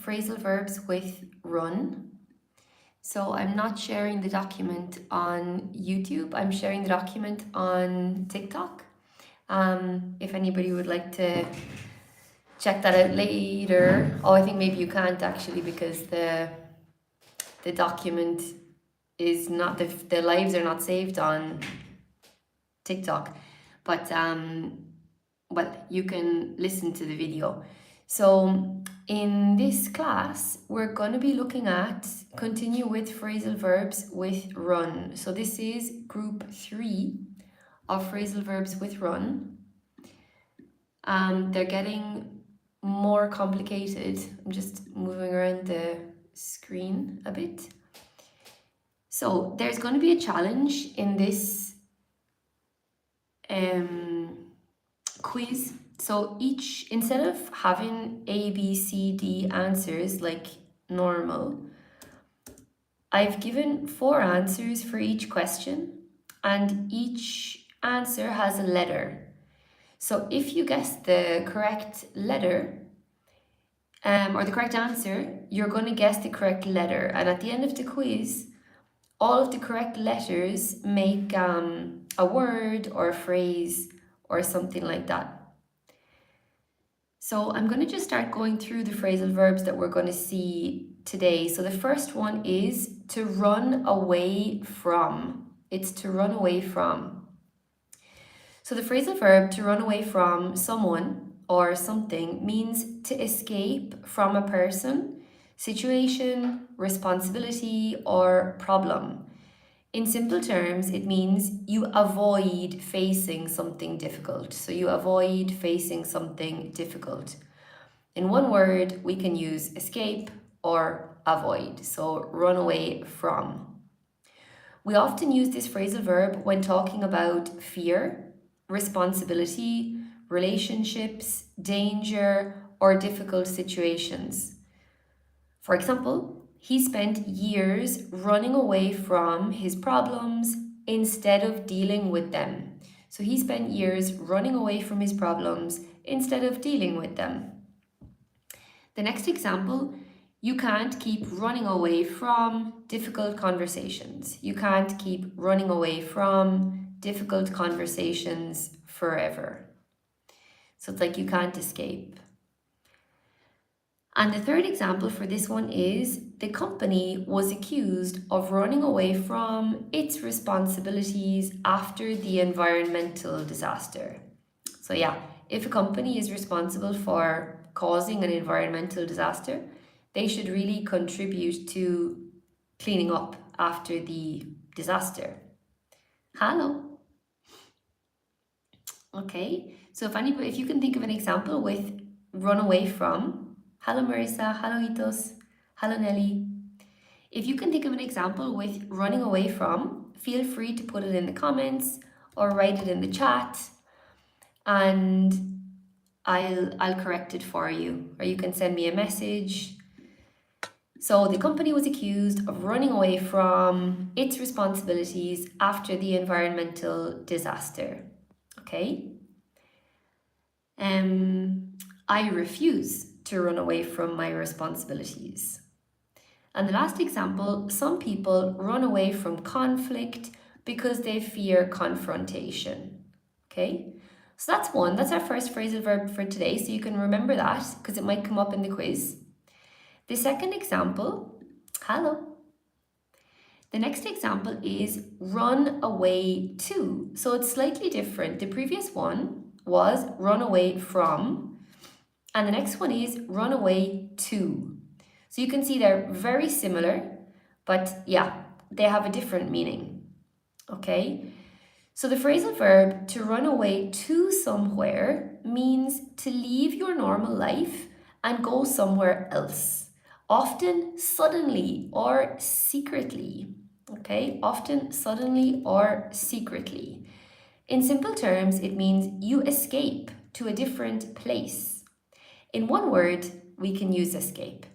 phrasal verbs with run. So I'm not sharing the document on YouTube, I'm sharing the document on TikTok. If anybody would like to check that out later. Oh, I think maybe you can't actually because the document is not, the lives are not saved on TikTok, but you can listen to the video. So in this class, we're going to be looking at continue with phrasal verbs with run. So this is group 3 of phrasal verbs with run. They're getting more complicated. I'm just moving around the screen a bit. So there's going to be a challenge in this quiz. So each, instead of having A, B, C, D answers like normal, I've given 4 answers for each question, and each answer has a letter. So if you guess the correct letter, or the correct answer, you're going to guess the correct letter. And at the end of the quiz, all of the correct letters make a word or a phrase or something like that. So I'm going to just start going through the phrasal verbs that we're going to see today. So the first one is to run away from. It's to run away from. So the phrasal verb to run away from someone or something means to escape from a person, situation, responsibility, or problem. In simple terms, it means you avoid facing something difficult. So you avoid facing something difficult. In one word, we can use escape or avoid. So run away from. We often use this phrasal verb when talking about fear, responsibility, relationships, danger, or difficult situations. For example, he spent years running away from his problems instead of dealing with them. So he spent years running away from his problems instead of dealing with them. The next example, you can't keep running away from difficult conversations. You can't keep running away from difficult conversations forever. So it's like you can't escape. And the third example for this one is the company was accused of running away from its responsibilities after the environmental disaster. So yeah, if a company is responsible for causing an environmental disaster, they should really contribute to cleaning up after the disaster. Hello. Okay, so if you can think of an example with run away from. Hello Marissa, hello Itos, hello Nelly. If you can think of an example with running away from, feel free to put it in the comments or write it in the chat and I'll correct it for you, or you can send me a message. So the company was accused of running away from its responsibilities after the environmental disaster. Okay. I refuse to run away from my responsibilities. And the last example, some people run away from conflict because they fear confrontation. Okay, so that's one. That's our first phrasal verb for today. So you can remember that because it might come up in the quiz. The second example, hello. The next example is run away to. So it's slightly different. The previous one was run away from. And the next one is run away to. So you can see they're very similar, but yeah, they have a different meaning. Okay, so the phrasal verb to run away to somewhere means to leave your normal life and go somewhere else, often suddenly or secretly. Okay, often suddenly or secretly. In simple terms, it means you escape to a different place. In one word, we can use escape.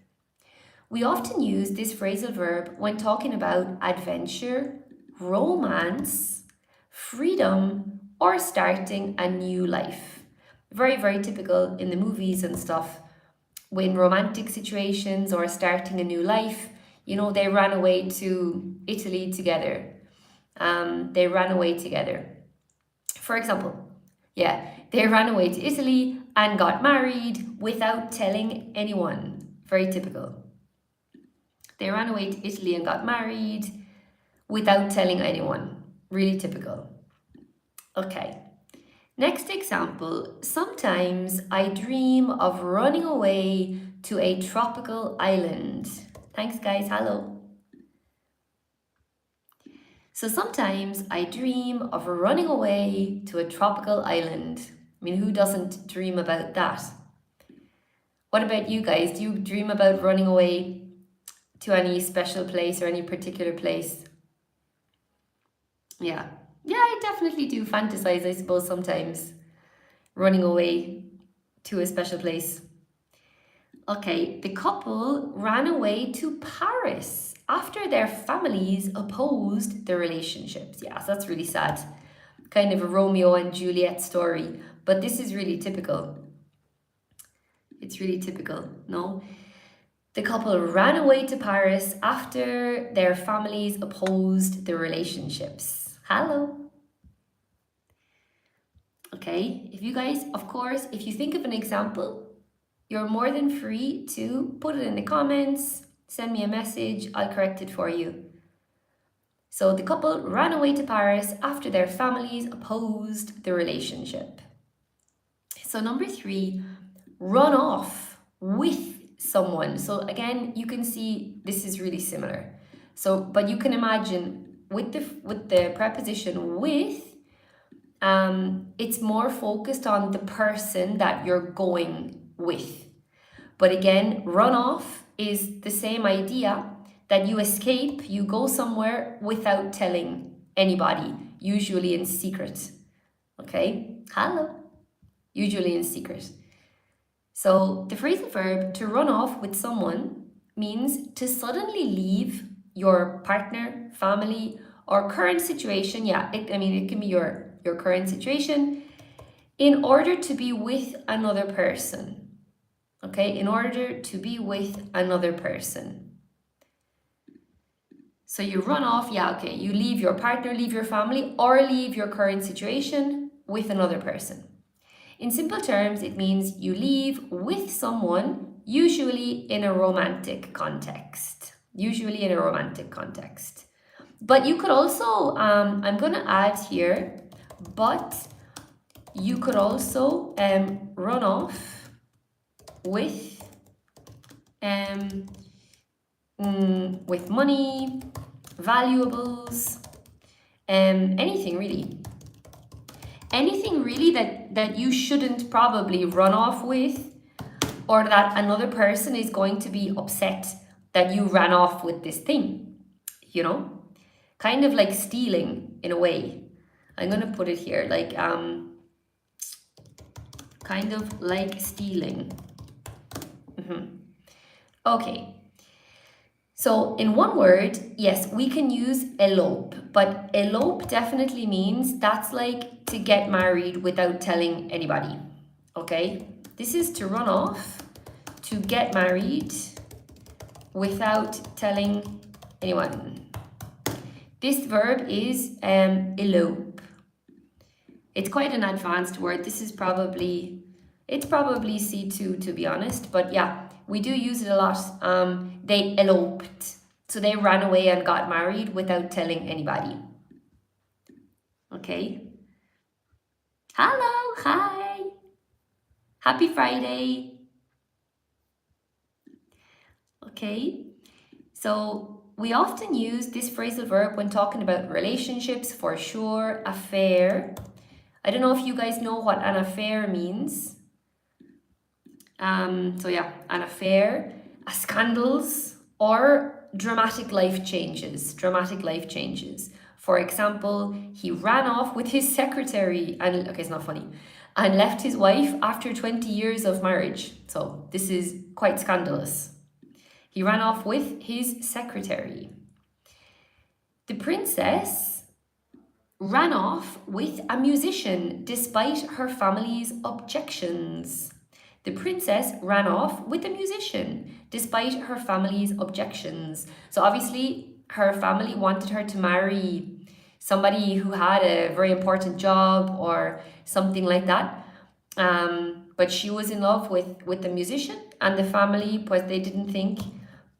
We often use this phrasal verb when talking about adventure, romance, freedom, or starting a new life. Very, very typical in the movies and stuff in romantic situations or starting a new life, they ran away to Italy together. They ran away together. For example, yeah, they ran away to Italy and got married without telling anyone. Very typical. They ran away to Italy and got married without telling anyone. Really typical. Okay. Next example. Sometimes I dream of running away to a tropical island. Thanks, guys. Hello. So sometimes I dream of running away to a tropical island. I mean, who doesn't dream about that? What about you guys? Do you dream about running away to any special place or any particular place? Yeah. Yeah, I definitely do fantasize, I suppose, sometimes running away to a special place. Okay, the couple ran away to Paris after their families opposed their relationships. Yeah, so that's really sad. Kind of a Romeo and Juliet story, but this is really typical. It's really typical, no? The couple ran away to Paris after their families opposed their relationships. Hello. Okay, if you guys, of course, if you think of an example, you're more than free to put it in the comments, send me a message, I'll correct it for you. So the couple ran away to Paris after their families opposed the relationship. So number 3, run off with someone. So again, you can see this is really similar. So, but you can imagine with the preposition with, it's more focused on the person that you're going with. But again, run off is the same idea, that you escape, you go somewhere without telling anybody, usually in secret. Okay? Hello. Usually in secret. So the phrasal verb to run off with someone means to suddenly leave your partner, family, or current situation. Yeah, it can be your current situation in order to be with another person. Okay, in order to be with another person. So you run off, yeah, okay, you leave your partner, leave your family, or leave your current situation with another person. In simple terms, it means you leave with someone, usually in a romantic context. Usually in a romantic context. But you could also, I'm going to add here, but you could also run off with money, valuables, anything really. Anything really that you shouldn't probably run off with, or that another person is going to be upset that you ran off with this thing, kind of like stealing in a way. I'm going to put it here, like kind of like stealing. Okay. So in one word, yes, we can use elope, but elope definitely means that's like to get married without telling anybody. Okay? This is to run off, to get married without telling anyone. This verb is elope. It's quite an advanced word. It's probably C2 to be honest, but yeah, we do use it a lot. They eloped. So they ran away and got married without telling anybody. Okay. Hello, hi. Happy Friday. Okay. So we often use this phrasal verb when talking about relationships, for sure. Affair. I don't know if you guys know what an affair means. So yeah, an affair, a scandals, or dramatic life changes. Dramatic life changes. For example, he ran off with his secretary and, okay, it's not funny, and left his wife after 20 years of marriage. So this is quite scandalous. He ran off with his secretary. The princess ran off with a musician despite her family's objections. The princess ran off with the musician, despite her family's objections. So obviously, her family wanted her to marry somebody who had a very important job or something like that. But she was in love with the musician, and the family, pues they didn't think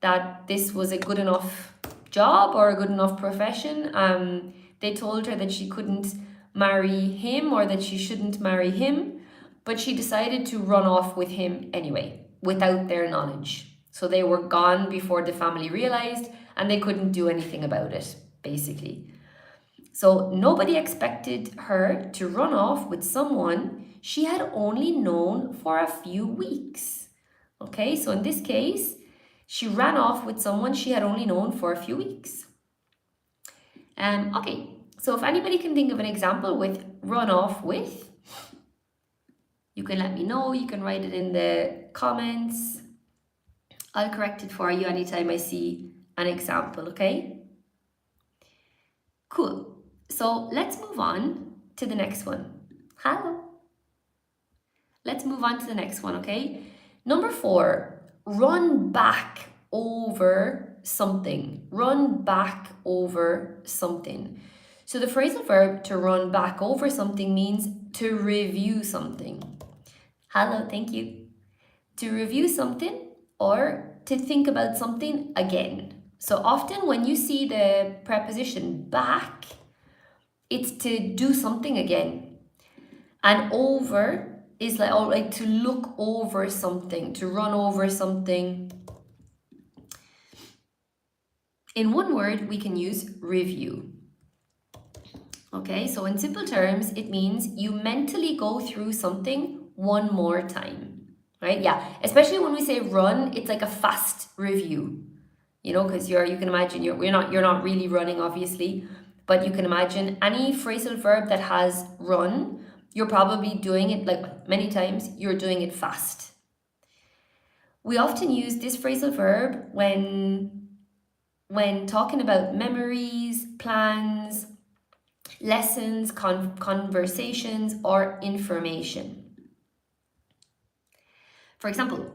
that this was a good enough job or a good enough profession. They told her that she couldn't marry him or that she shouldn't marry him, but she decided to run off with him anyway, without their knowledge. So they were gone before the family realized, and they couldn't do anything about it, basically. So nobody expected her to run off with someone she had only known for a few weeks. Okay, so in this case, she ran off with someone she had only known for a few weeks. Okay, so if anybody can think of an example with run off with, you can let me know. You can write it in the comments. I'll correct it for you anytime I see an example, okay? Cool. So let's move on to the next one. Hello. Let's move on to the next one, okay? Number 4, run back over something. Run back over something. So the phrasal verb to run back over something means to review something. Hello, thank you. To review something or to think about something again. So often when you see the preposition back, it's to do something again. And over is like to look over something, to run over something. In one word, we can use review. Okay, so in simple terms, it means you mentally go through something one more time, right? Yeah, especially when we say run, it's like a fast review, you know, because you can imagine you're not really running, obviously, but you can imagine any phrasal verb that has run, you're probably doing it like many times, you're doing it fast. We often use this phrasal verb when talking about memories, plans, lessons, conversations, or information. For example,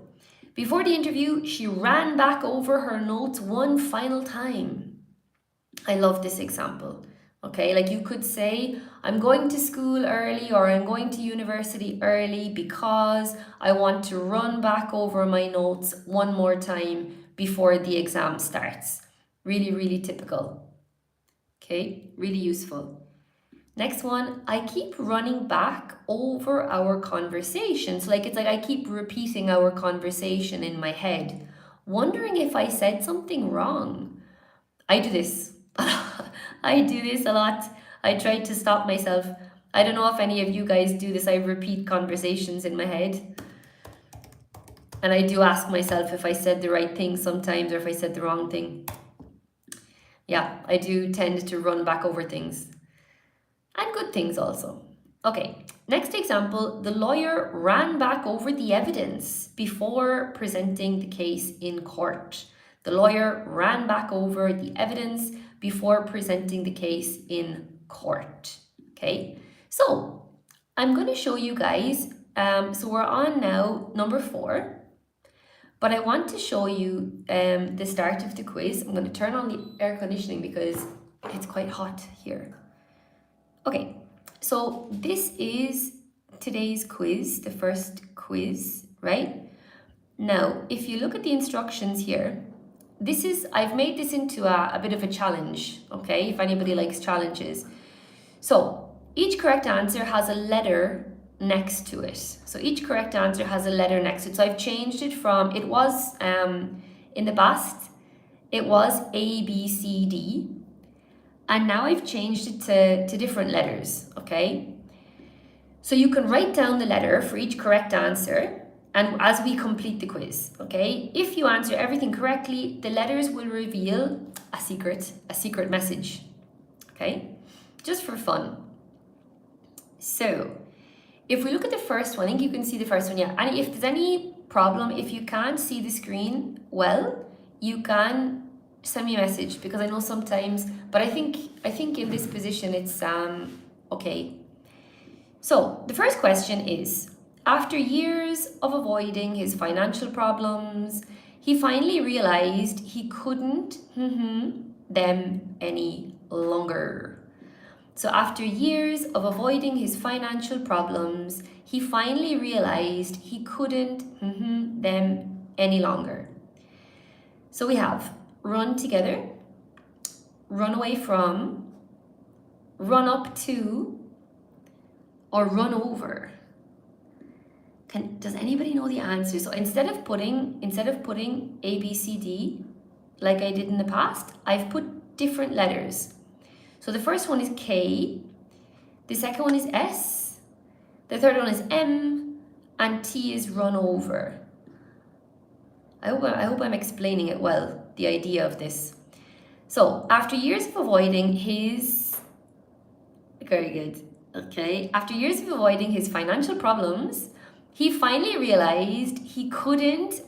before the interview, she ran back over her notes one final time. I love this example. Okay, like you could say, I'm going to school early or I'm going to university early because I want to run back over my notes one more time before the exam starts. Really, really typical. Okay, really useful. Next one, I keep running back over our conversations. It's like I keep repeating our conversation in my head, wondering if I said something wrong. I do this. I do this a lot. I try to stop myself. I don't know if any of you guys do this. I repeat conversations in my head. And I do ask myself if I said the right thing sometimes or if I said the wrong thing. Yeah, I do tend to run back over things. And good things also. Okay, next example, the lawyer ran back over the evidence before presenting the case in court. The lawyer ran back over the evidence before presenting the case in court. Okay, so I'm going to show you guys, so we're on now number 4, but I want to show you the start of the quiz. I'm going to turn on the air conditioning because it's quite hot here. Okay, so this is today's quiz, the first quiz, right? Now, if you look at the instructions here, I've made this into a bit of a challenge, okay, if anybody likes challenges. So each correct answer has a letter next to it. So each correct answer has a letter next to it. So I've changed it from, it was, in the past, it was A, B, C, D. And now I've changed it to different letters, okay? So you can write down the letter for each correct answer and as we complete the quiz, okay? If you answer everything correctly, the letters will reveal a secret message, okay? Just for fun. So, if we look at the first one, I think you can see the first one, yeah. And if there's any problem, if you can't see the screen well, you can send me a message because I know sometimes, but I think in this position it's okay. So the first question is, After years of avoiding his financial problems, he finally realized he couldn't them any longer. So after years of avoiding his financial problems, he finally realized he couldn't them any longer. So we have run together, run away from, run up to, or run over. Does anybody know the answer? So instead of putting A, B, C, D, like I did in the past, I've put different letters. So the first one is K, the second one is S, the third one is M, and T is run over. I hope I'm explaining it well, the idea of this. So after years of avoiding his, very good, okay, after years of avoiding his financial problems, he finally realized he couldn't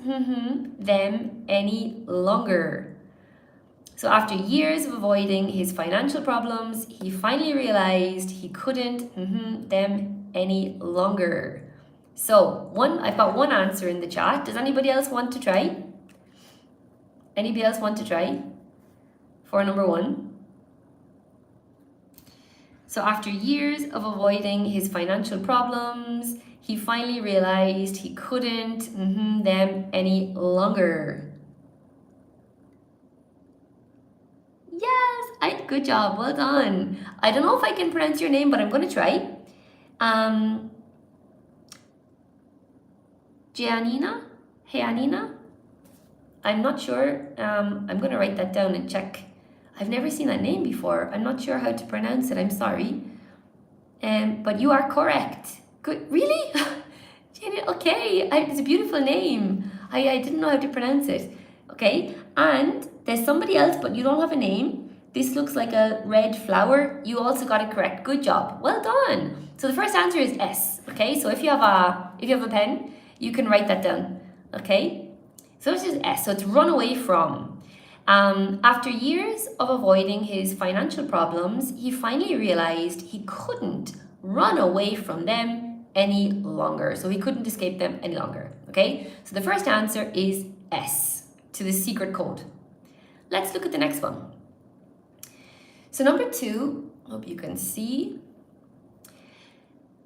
them any longer. So after years of avoiding his financial problems, he finally realized he couldn't them any longer. So I've got one answer in the chat. Does anybody else want to try? Anybody else want to try for number 1? So after years of avoiding his financial problems, he finally realized he couldn't them any longer. Yes, good job, well done. I don't know if I can pronounce your name, but I'm going to try. Jeanina? I'm not sure. I'm going to write that down and check. I've never seen that name before. I'm not sure how to pronounce it. I'm sorry. But you are correct. Good. Really? Okay. It's a beautiful name. I didn't know how to pronounce it. Okay. And there's somebody else, but you don't have a name. This looks like a red flower. You also got it correct. Good job. Well done. So the first answer is S. Okay. So if you have a pen, you can write that down. Okay. So this is S. So it's run away from. After years of avoiding his financial problems, he finally realized he couldn't run away from them any longer. So he couldn't escape them any longer. Okay, so the first answer is S to the secret code. Let's look at the next one. So number 2, hope you can see.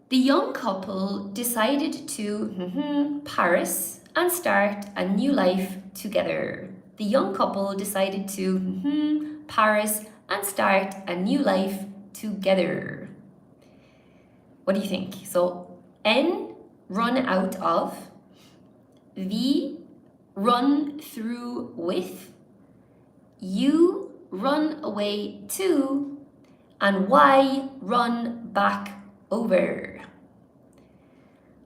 The young couple decided to Paris and start a new life together. The young couple decided to Paris and start a new life together. What do you think? So N, run out of, V, run through with, U, run away to, and Y, run back over.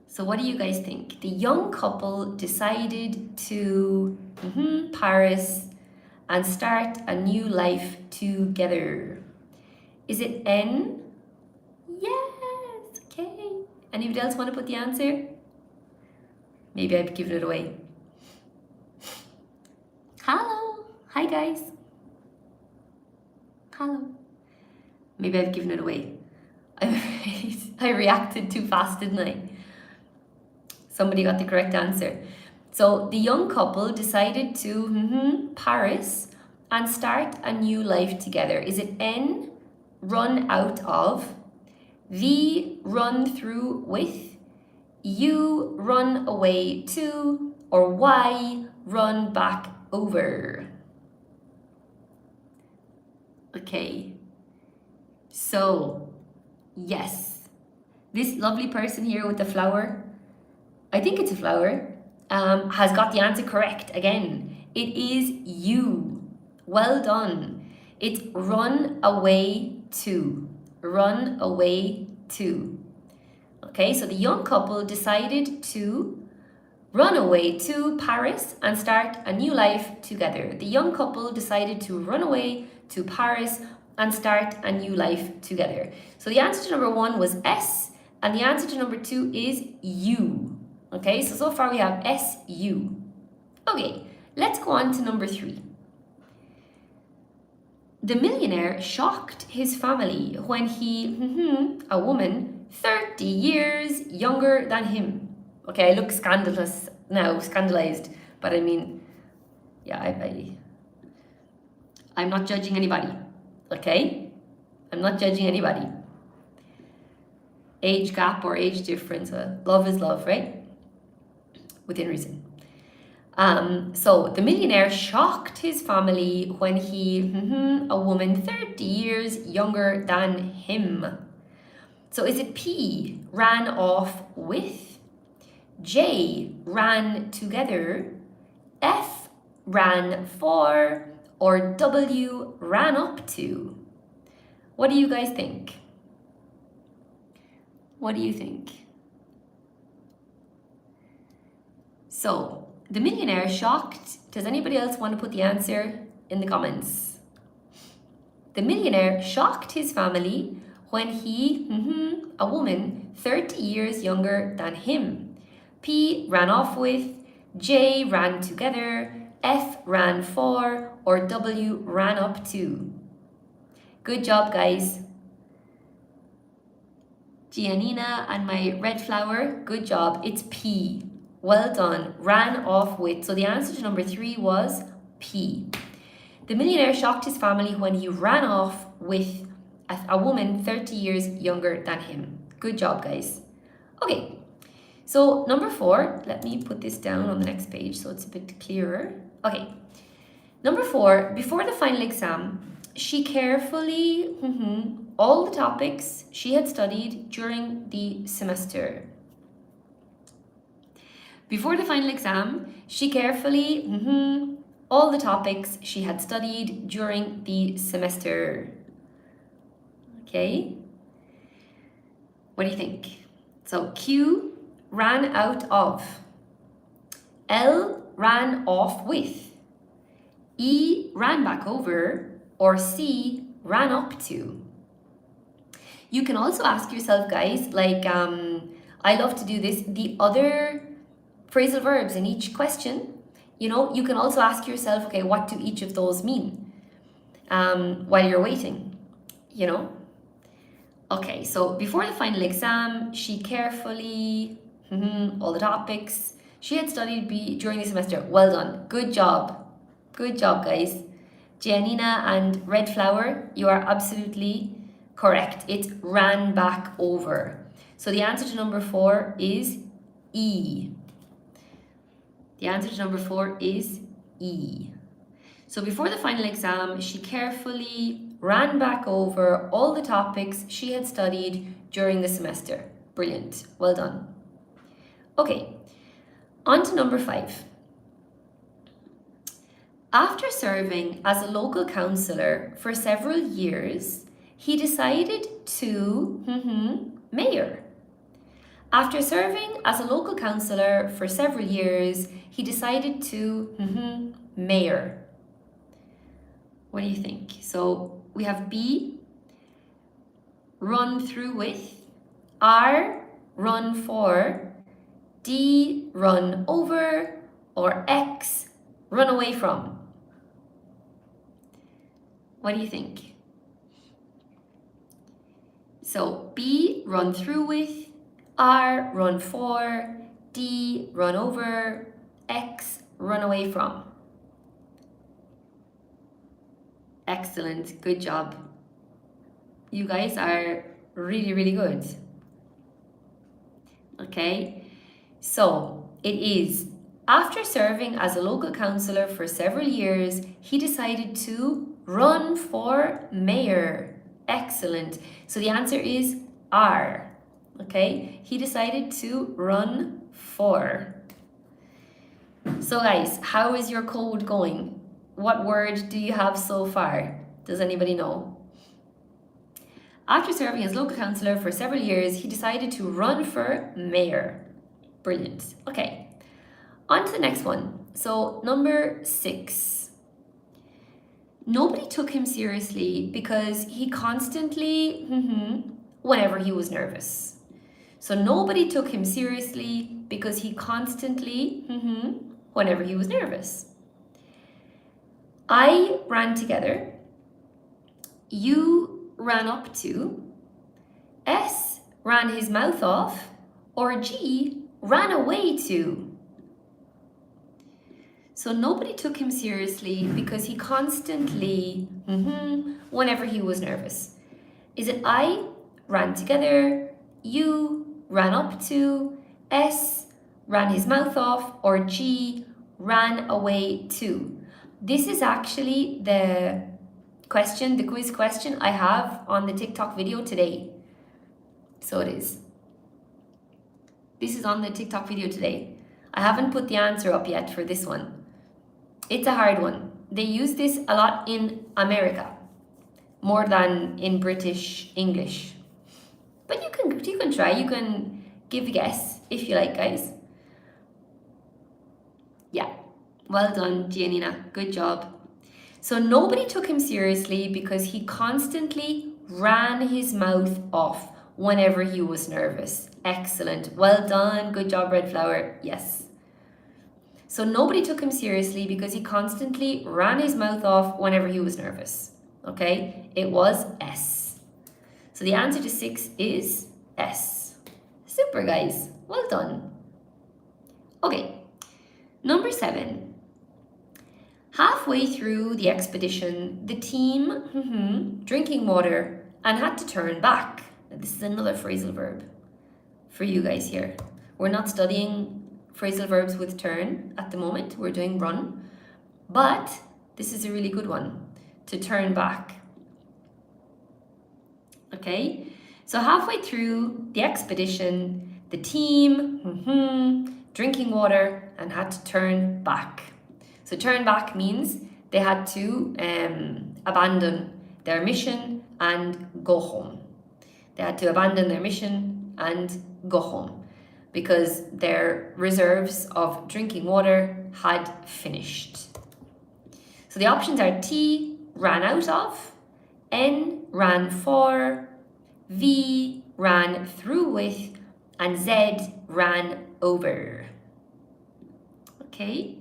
So what do you guys think? The young couple decided to Paris and start a new life together. Is it N? Yes, okay. Anybody else want to put the answer? Maybe I've given it away. Hello. Hi, guys. Hello. Maybe I've given it away. I reacted too fast, didn't I? Somebody got the correct answer. So the young couple decided to Paris and start a new life together. Is it N, run out of, V, run through with, U, run away to, or Y, run back over? Okay, so yes, this lovely person here with the flower, I think it's a flower, has got the answer correct again. It is U. Well done. It's run away to. Run away to. Okay, so the young couple decided to run away to Paris and start a new life together. The young couple decided to run away to Paris and start a new life together. So the answer to number 1 was S, and the answer to number 2 is U. Okay, so far we have S-U. Okay, let's go on to number 3. The millionaire shocked his family when he, a woman 30 years younger than him. Okay, I look scandalous now, scandalized, but I mean, yeah, I'm not judging anybody, okay? I'm not judging anybody. Age gap or age difference, love is love, right? Within reason. So the millionaire shocked his family when he, a woman 30 years younger than him. So is it P, ran off with, J, ran together, F, ran for, or W, ran up to? What do you guys think? What do you think? So, the millionaire shocked. Does anybody else want to put the answer in the comments? The millionaire shocked his family when he, a woman 30 years younger than him. P, ran off with, J, ran together, F, ran for, or W, ran up to. Good job, guys. Giannina and my red flower, good job. It's P. Well done. Ran off with. So the answer to number 3 was P. The millionaire shocked his family when he ran off with a woman 30 years younger than him. Good job, guys. Okay, so number 4, let me put this down on the next page so it's a bit clearer. Okay, number 4, before the final exam, she carefully, all the topics she had studied during the semester. Before the final exam, she carefully, all the topics she had studied during the semester. Okay? What do you think? So Q, ran out of. L, ran off with. E, ran back over. Or C, ran up to. You can also ask yourself, guys, like I love to do this, the other phrasal verbs in each question, you can also ask yourself, okay, what do each of those mean while you're waiting, Okay, so before the final exam, she carefully, all the topics she had studied during the semester. Well done. Good job. Good job, guys. Giannina and Red Flower, you are absolutely correct. It ran back over. So the answer to number 4 is E. The answer to number 4 is E. So before the final exam, she carefully ran back over all the topics she had studied during the semester. Brilliant. Well done. Okay, on to number 5. After serving as a local councillor for several years, he decided to mayor. After serving as a local councillor for several years, he decided to mayor. What do you think? So we have B, run through with, R, run for, D, run over, or X, run away from. What do you think? So B, run through with, R, run for, D, run over, X, run away from. Excellent, good job. You guys are really, really good. Okay, so it is, after serving as a local councillor for several years, he decided to run for mayor. Excellent. So the answer is R. Okay, he decided to run for. So guys, how is your code going? What word do you have so far? Does anybody know? After serving as local councillor for several years, he decided to run for mayor. Brilliant. Okay, on to the next one. So number 6. Nobody took him seriously because he constantly, whenever he was nervous. So nobody took him seriously because he constantly, whenever he was nervous. I ran together. U ran up to. S ran his mouth off. Or G ran away to. So nobody took him seriously because he constantly, whenever he was nervous. Is it I, ran together, U, ran up to, S, ran his mouth off, or G, ran away to? This is actually the question, the quiz question I have on the TikTok video today. So it is. This is on the TikTok video today. I haven't put the answer up yet for this one. It's a hard one. They use this a lot in America, more than in British English. But you can try, you can give a guess if you like, guys. Yeah, well done, Giannina, good job. So nobody took him seriously because he constantly ran his mouth off whenever he was nervous. Excellent, well done, good job, Red Flower, yes. So nobody took him seriously because he constantly ran his mouth off whenever he was nervous. Okay, it was S. So the answer to 6 is S. Super, guys, well done. Okay, number 7. Halfway through the expedition, the team drinking water and had to turn back. Now, this is another phrasal verb for you guys here. We're not studying phrasal verbs with turn at the moment. We're doing run. But this is a really good one, to turn back. Okay, so halfway through the expedition, the team drinking water and had to turn back. So turn back means they had to abandon their mission and go home. They had to abandon their mission and go home because their reserves of drinking water had finished. So the options are T, ran out of, N, ran for, V, ran through with, and Z, ran over. Okay,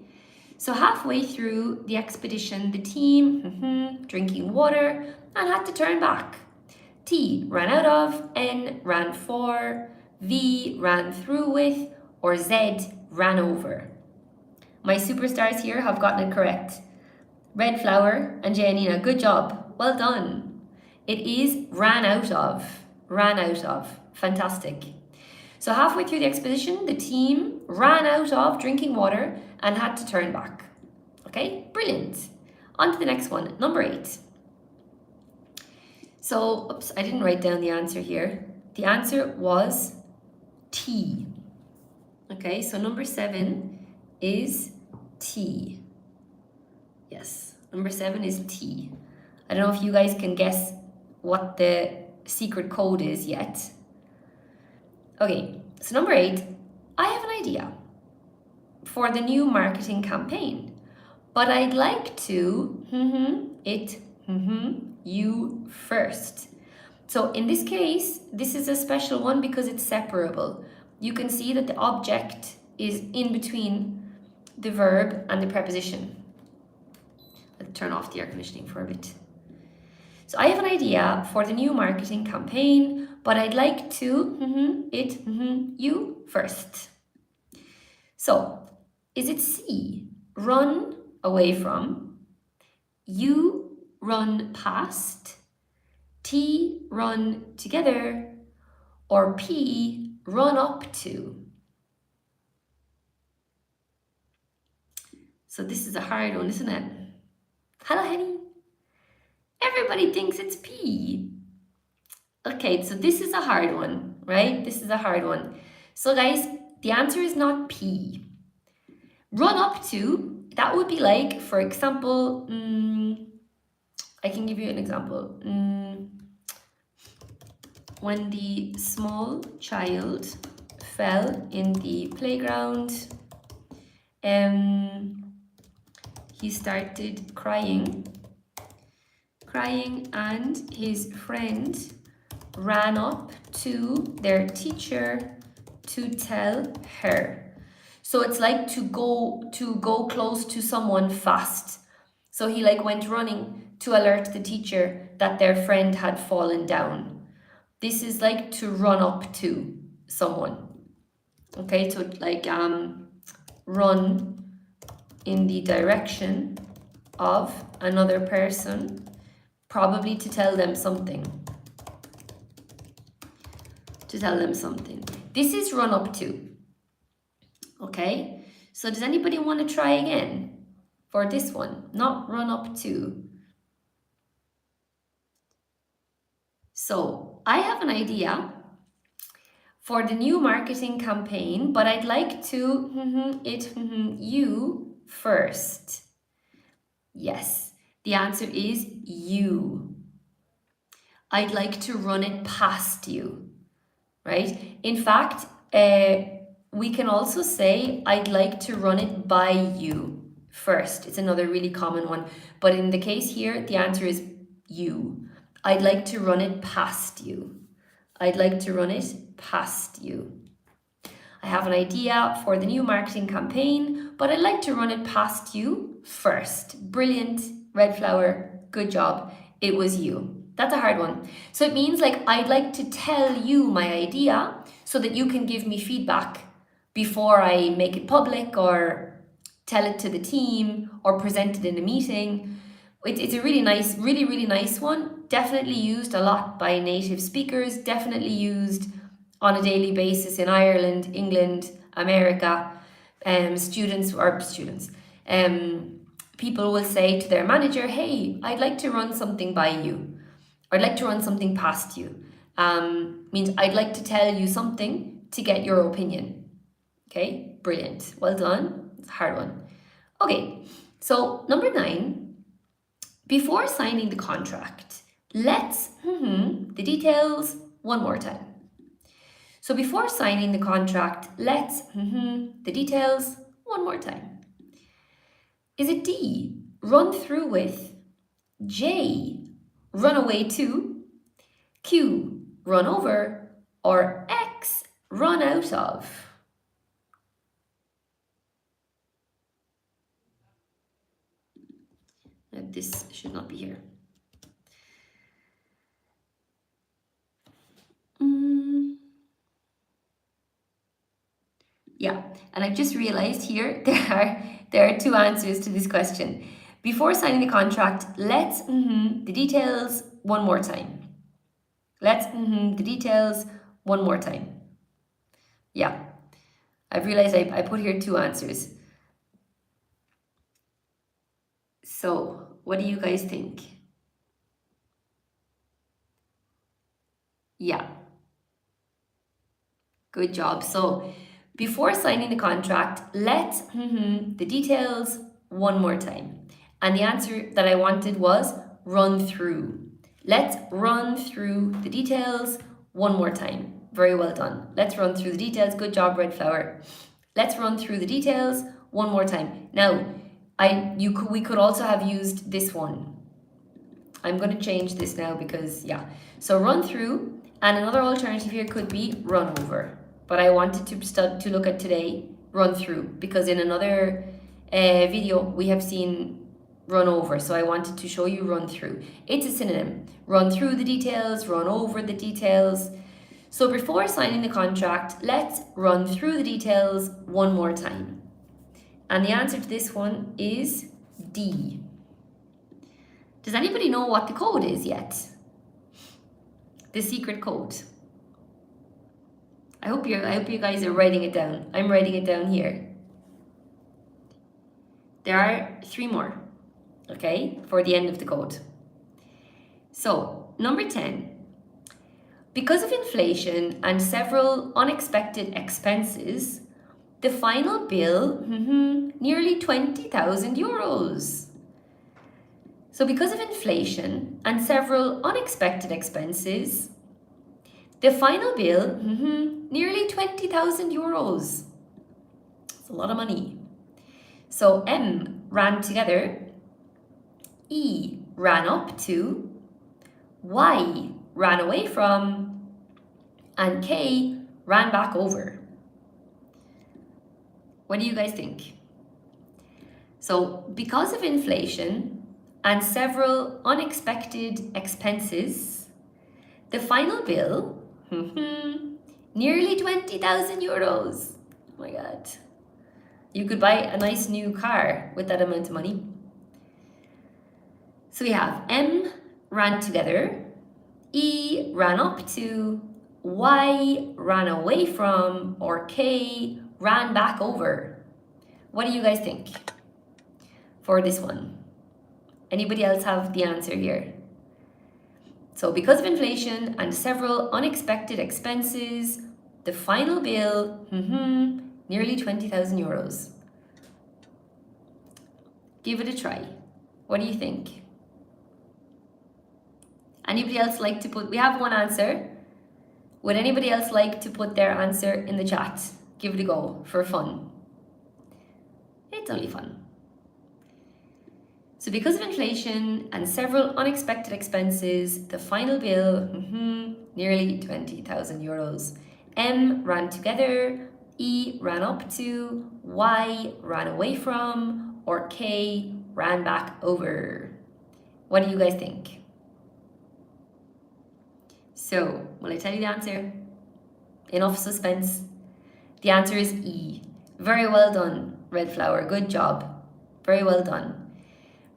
so halfway through the expedition, the team drinking water and had to turn back. T, ran out of, N, ran for, V, ran through with, or Z, ran over. My superstars here have gotten it correct. Red Flower and Giannina, good job, well done. It is ran out of, fantastic. So halfway through the expedition, the team ran out of drinking water and had to turn back. Okay, brilliant. On to the next one, number 8. So, oops, I didn't write down the answer here. The answer was T. Okay, so number 7 is T. Yes, number 7 is T. I don't know if you guys can guess what the secret code is yet. Okay, so number 8, I have an idea for the new marketing campaign, but I'd like to you first. So in this case, this is a special one because it's separable. You can see that the object is in between the verb and the preposition. Let's turn off the air conditioning for a bit. So I have an idea for the new marketing campaign, but I'd like to you first. So is it C, run away from, U, run past, T, run together, or P, run up to? So this is a hard one, isn't it? Hello, honey. Everybody thinks it's P. Okay, so this is a hard one, right? This is a hard one. So guys, the answer is not P. Run up to, that would be like, for example, I can give you an example. When the small child fell in the playground, he started crying, and his friend ran up to their teacher to tell her. So it's like to go close to someone fast. So he like went running to alert the teacher that their friend had fallen down. This is like to run up to someone. Okay, so like run in the direction of another person, probably to tell them something. To tell them something. This is run up to. Okay, so does anybody want to try again for this one? Not run up to. So I have an idea for the new marketing campaign, but I'd like to you first. Yes, the answer is you. I'd like to run it past you, right? In fact, we can also say, I'd like to run it by you first. It's another really common one. But in the case here, the answer is you. I'd like to run it past you. I'd like to run it past you. I have an idea for the new marketing campaign, but I'd like to run it past you first. Brilliant, red flower, good job. It was you. That's a hard one. So it means like I'd like to tell you my idea so that you can give me feedback before I make it public or tell it to the team or present it in a meeting. It's a really nice, really nice one. Definitely used a lot by native speakers, definitely used on a daily basis in Ireland, England, America. People will say to their manager, hey, I'd like to run something by you. Or I'd like to run something past you. Means I'd like to tell you something to get your opinion. Okay, brilliant. Well done. It's a hard one. Okay, so number 9. Before signing the contract, let's the details one more time. So before signing the contract, let's the details one more time. Is it D, run through with? J, run away to? Q, run over? Or X, run out of? This should not be here. Yeah, and I've just realized here there are 2 answers to this question. Before signing the contract, let's the details one more time. Let's the details one more time. Yeah, I've realized I put here 2 answers. So, what do you guys think? Yeah. Good job. So, before signing the contract, let's the details one more time. And the answer that I wanted was run through. Let's run through the details one more time. Very well done. Let's run through the details. Good job, red flower. Let's run through the details one more time. Now, we could also have used this one. I'm going to change this now because, yeah. So run through, and another alternative here could be run over. But I wanted to look at today run through because in another video we have seen run over. So I wanted to show you run through. It's a synonym. Run through the details, run over the details. So before signing the contract, let's run through the details one more time. And the answer to this one is D. Does anybody know what the code is yet? The secret code. I hope you guys are writing it down. I'm writing it down here. There are 3 more, okay, for the end of the code. So, number 10. Because of inflation and several unexpected expenses, the final bill, nearly 20,000 euros. So because of inflation and several unexpected expenses, the final bill, nearly 20,000 euros. It's a lot of money. So M ran together, E ran up to, Y ran away from, and K ran back over. What do you guys think? So because of inflation and several unexpected expenses, the final bill, nearly 20,000 euros. Oh my God. You could buy a nice new car with that amount of money. So we have M ran together, E ran up to, Y ran away from, or K ran back over. What do you guys think for this one? Anybody else have the answer here? So because of inflation and several unexpected expenses, the final bill, nearly 20,000 euros. Give it a try. What do you think? Anybody else like to put, we have one answer. Would anybody else like to put their answer in the chat? Give it a go for fun. It's only fun. So because of inflation and several unexpected expenses, the final bill, nearly 20,000 euros. M ran together, E ran up to, Y ran away from, or K ran back over. What do you guys think? So, will I tell you the answer? Enough suspense. The answer is E. Very well done, Red Flower. Good job. Very well done.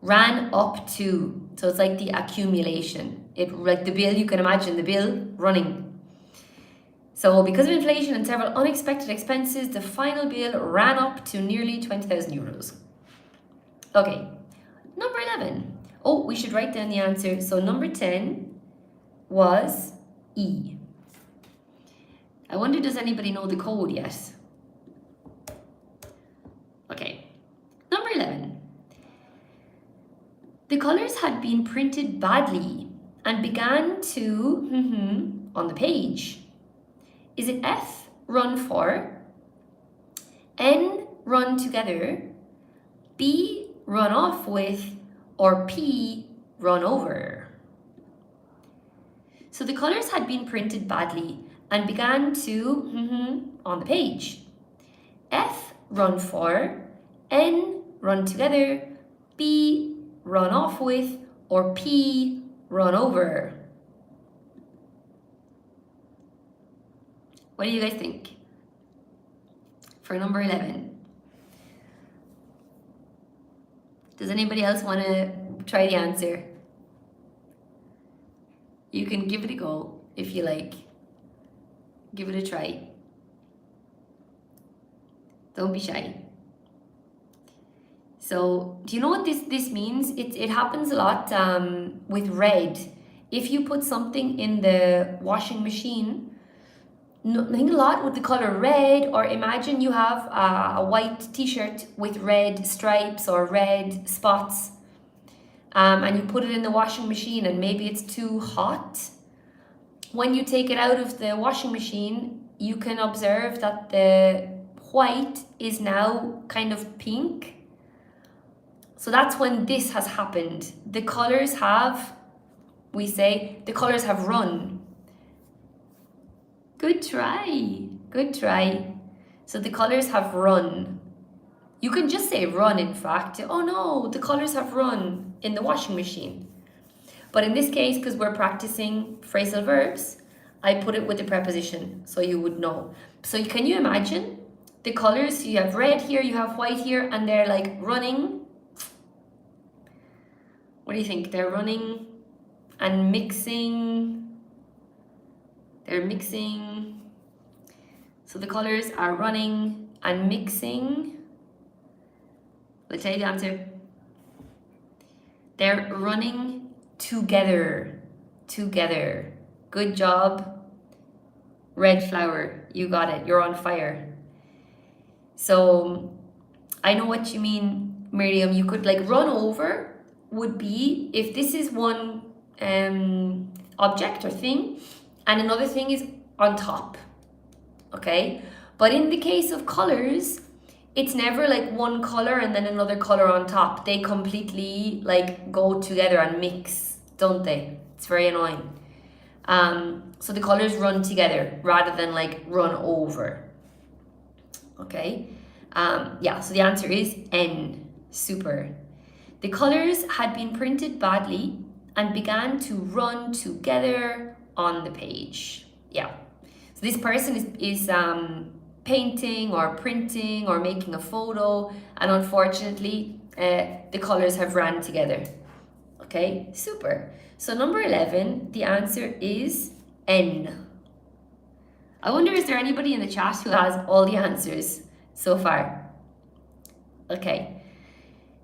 Ran up to. So it's like the accumulation. Like the bill, you can imagine the bill running. So because of inflation and several unexpected expenses, the final bill ran up to nearly 20,000 euros. Okay, number 11. Oh, we should write down the answer. So number 10 was E. I wonder, does anybody know the code yet? Okay, number 11. The colours had been printed badly and began to, on the page. Is it F, run for, N, run together, B, run off with, or P, run over? So the colours had been printed badly and began to, on the page. F, run for, N, run together, B, run off with, or P, run over. What do you guys think for number 11? Does anybody else want to try the answer? You can give it a go if you like. Give it a try. Don't be shy. So, do you know what this means? It happens a lot with red. If you put something in the washing machine, I think a lot with the color red, or imagine you have a white t-shirt with red stripes or red spots, and you put it in the washing machine and maybe it's too hot. When you take it out of the washing machine, you can observe that the white is now kind of pink. So that's when this has happened. The colors have, we say, the colors have run. Good try, good try. So the colors have run. You can just say run, in fact. Oh no, the colors have run in the washing machine. But in this case, because we're practicing phrasal verbs, I put it with the preposition, so you would know. So can you imagine the colors? You have red here, you have white here, and they're like running. What do you think? They're running and mixing. They're mixing. So the colors are running and mixing. Let's tell you the answer. They're running together. Together. Good job. Red Flower. You got it. You're on fire. So I know what you mean, Miriam. You could like run over would be if this is one object or thing, and another thing is on top, okay? But in the case of colors, it's never like one color and then another color on top. They completely like go together and mix, don't they? It's very annoying. So the colors run together rather than like run over, okay? Yeah, so the answer is N. Super. The colors had been printed badly and began to run together on the page. Yeah. So this person is painting or printing or making a photo, and unfortunately the colors have ran together. Okay, super. So number 11, the answer is N. I wonder, is there anybody in the chat who has all the answers so far? Okay,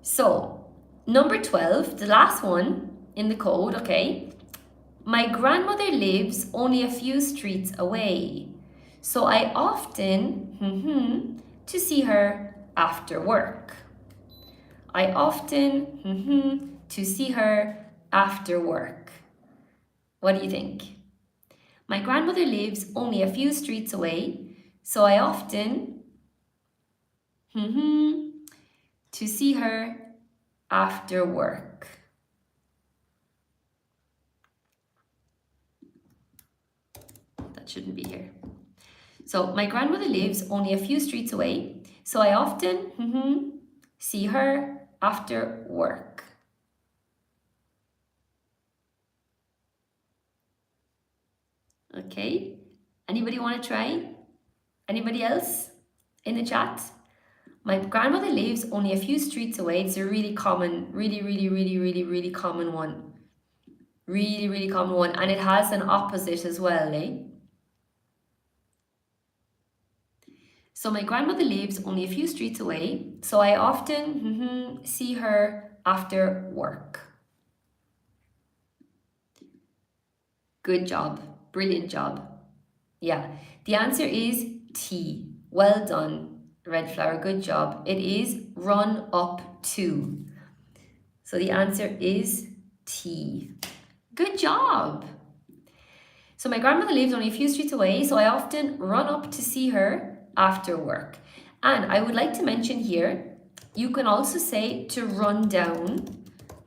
so number 12, the last one in the code, okay. My grandmother lives only a few streets away, so I often to see her after work. I often to see her after work. What do you think? My grandmother lives only a few streets away, so I often to see her after work. That shouldn't be here. So my grandmother lives only a few streets away, so I often see her after work. Okay, anybody want to try? Anybody else in the chat? My grandmother lives only a few streets away. It's a really common, really common one. Really common one. And it has an opposite as well, eh? So my grandmother lives only a few streets away, so I often see her after work. Good job. Brilliant job. Yeah, the answer is T. Well done, Red Flower. Good job. It is run up to. So the answer is T. Good job. So my grandmother lives only a few streets away, so I often run up to see her after work. And I would like to mention here, you can also say to run down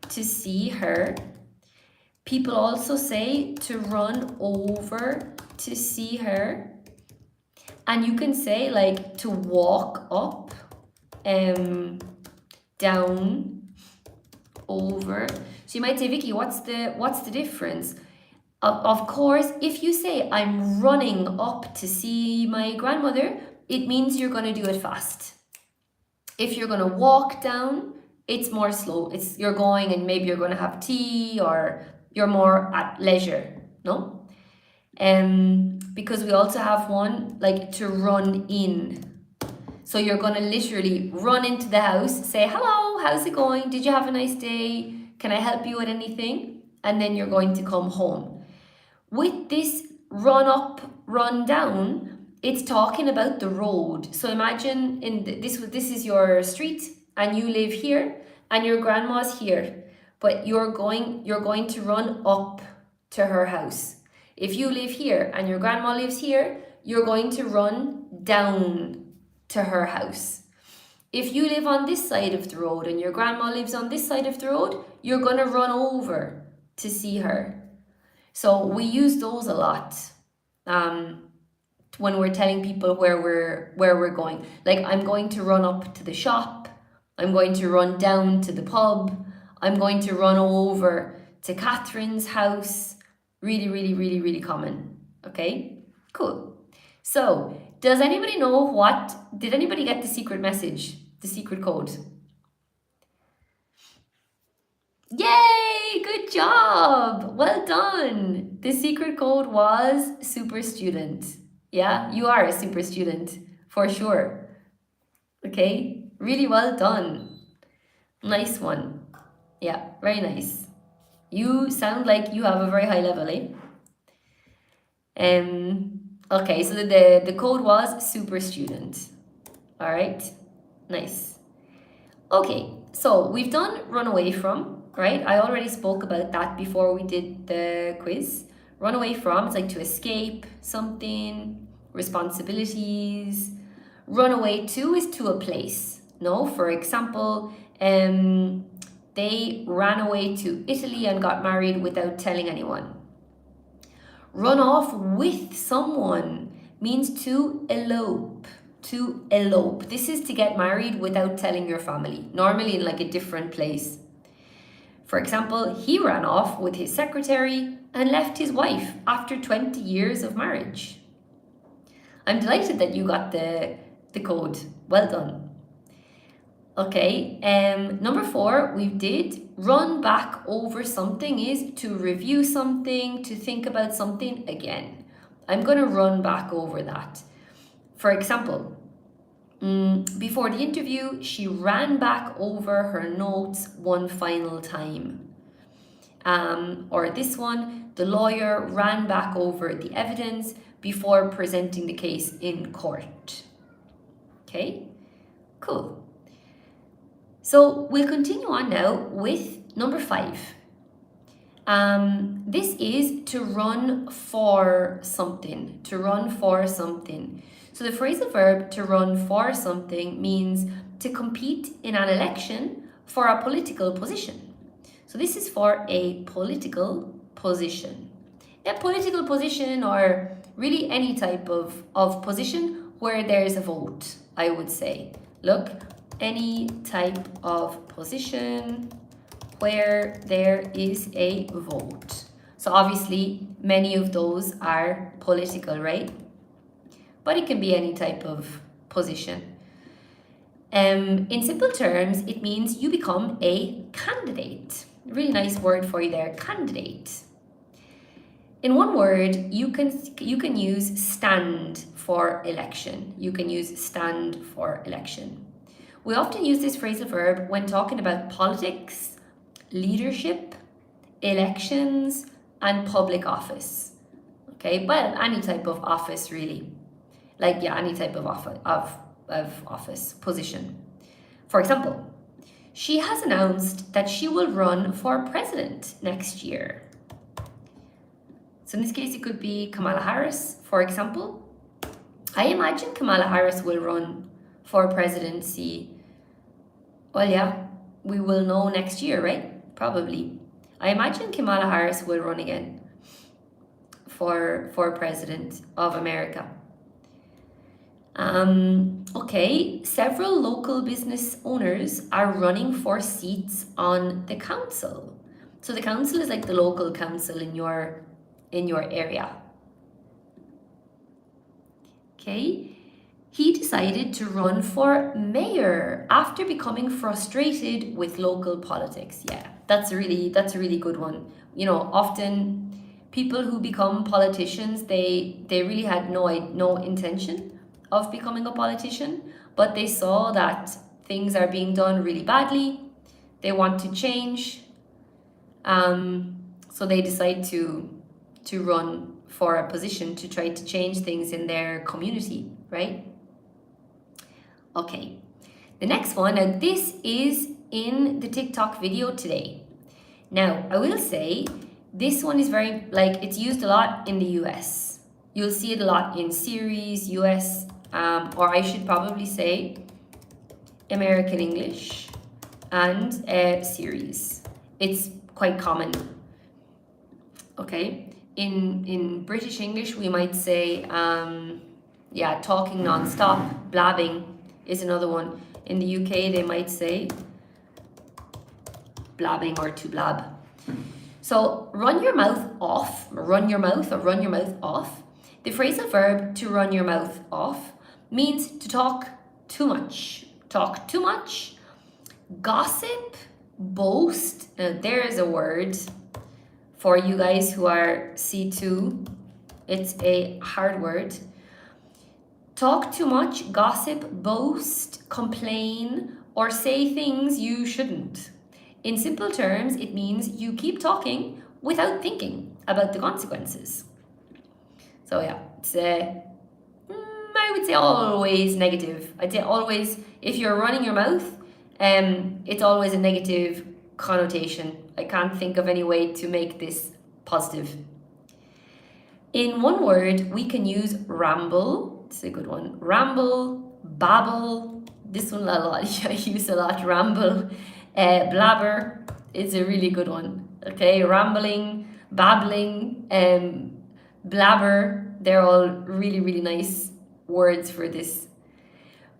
to see her. People also say to run over to see her. And you can say like to walk up, down, over. So you might say, Vikki, what's the difference? Of course, if you say I'm running up to see my grandmother, it means you're going to do it fast. If you're going to walk down, it's more slow. You're going and maybe you're going to have tea or you're more at leisure, no? Because we also have one like to run in. So you're going to literally run into the house, say, hello, how's it going? Did you have a nice day? Can I help you with anything? And then you're going to come home. With this run up, run down, it's talking about the road. So imagine this is your street and you live here and your grandma's here, but you're going to run up to her house. If you live here and your grandma lives here, you're going to run down to her house. If you live on this side of the road and your grandma lives on this side of the road, you're going to run over to see her. So we use those a lot when we're telling people where we're going. Like, I'm going to run up to the shop. I'm going to run down to the pub. I'm going to run over to Catherine's house. Really common. Okay, cool. So, does anybody know did anybody get the secret message, the secret code? Yay, good job. Well done. The secret code was super student. Yeah, you are a super student for sure. Okay, really well done. Nice one. Yeah, very nice. You sound like you have a very high level, eh? Okay, so the code was super student. All right, nice. Okay, so we've done run away from, right? I already spoke about that before we did the quiz. Run away from, it's like to escape something, responsibilities. Run away to is to a place. No, for example, they ran away to Italy and got married without telling anyone. Run off with someone means to elope. To elope. This is to get married without telling your family, normally in like a different place. For example, he ran off with his secretary and left his wife after 20 years of marriage. I'm delighted that you got the code. Well done. Okay, number 4, we did run back over something is to review something, to think about something again. I'm going to run back over that. For example, before the interview, she ran back over her notes one final time. Or this one, the lawyer ran back over the evidence before presenting the case in court. Okay, cool. So we'll continue on now with number 5. This is to run for something, to run for something. So the phrasal verb to run for something means to compete in an election for a political position. So this is for a political position. A political position, or really any type of position where there's a vote, I would say. Look, any type of position where there is a vote. So obviously many of those are political, right? But it can be any type of position. In simple terms, it means you become a candidate. Really nice word for you there, candidate. In one word, you can use stand for election. You can use stand for election. We often use this phrasal verb when talking about politics, leadership, elections, and public office. Okay, well, any type of office really. Like, yeah, any type of office position. For example, she has announced that she will run for president next year. So in this case, it could be Kamala Harris, for example. I imagine Kamala Harris will run for presidency. Well, yeah, we will know next year, right? Probably. I imagine Kamala Harris will run again for president of America. Okay, several local business owners are running for seats on the council. So the council is like the local council in your area. Okay. He decided to run for mayor after becoming frustrated with local politics. Yeah, that's a really good one. You know, often people who become politicians, they really had no intention of becoming a politician, but they saw that things are being done really badly. They want to change. So they decide to run for a position to try to change things in their community, right? Okay, the next one, now this is in the TikTok video today. Now, I will say this one is very, like, it's used a lot in the US. You'll see it a lot in series, US, or I should probably say American English and series. It's quite common. Okay, in British English, we might say, yeah, talking non-stop, blabbing is another one. In the UK, they might say blabbing or to blab. So run your mouth off, run your mouth or run your mouth off. The phrasal verb to run your mouth off means to talk too much. Talk too much, gossip, boast. Now there is a word for you guys who are C2. It's a hard word. Talk too much, gossip, boast, complain, or say things you shouldn't. In simple terms, it means you keep talking without thinking about the consequences. So yeah, it's I would say always negative. I'd say always, if you're running your mouth, it's always a negative connotation. I can't think of any way to make this positive. In one word, we can use ramble. It's a good one. Ramble, babble. This one a lot. I use a lot. Ramble, blabber is a really good one. Okay, rambling, babbling, blabber. They're all really nice words for this.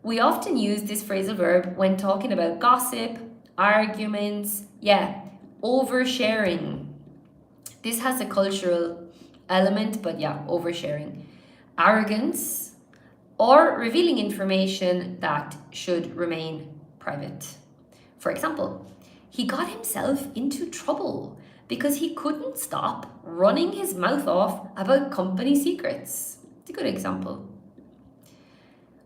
We often use this phrasal verb when talking about gossip, arguments, yeah, oversharing. This has a cultural element, but yeah, oversharing. Arrogance, or revealing information that should remain private. For example, he got himself into trouble because he couldn't stop running his mouth off about company secrets. It's a good example.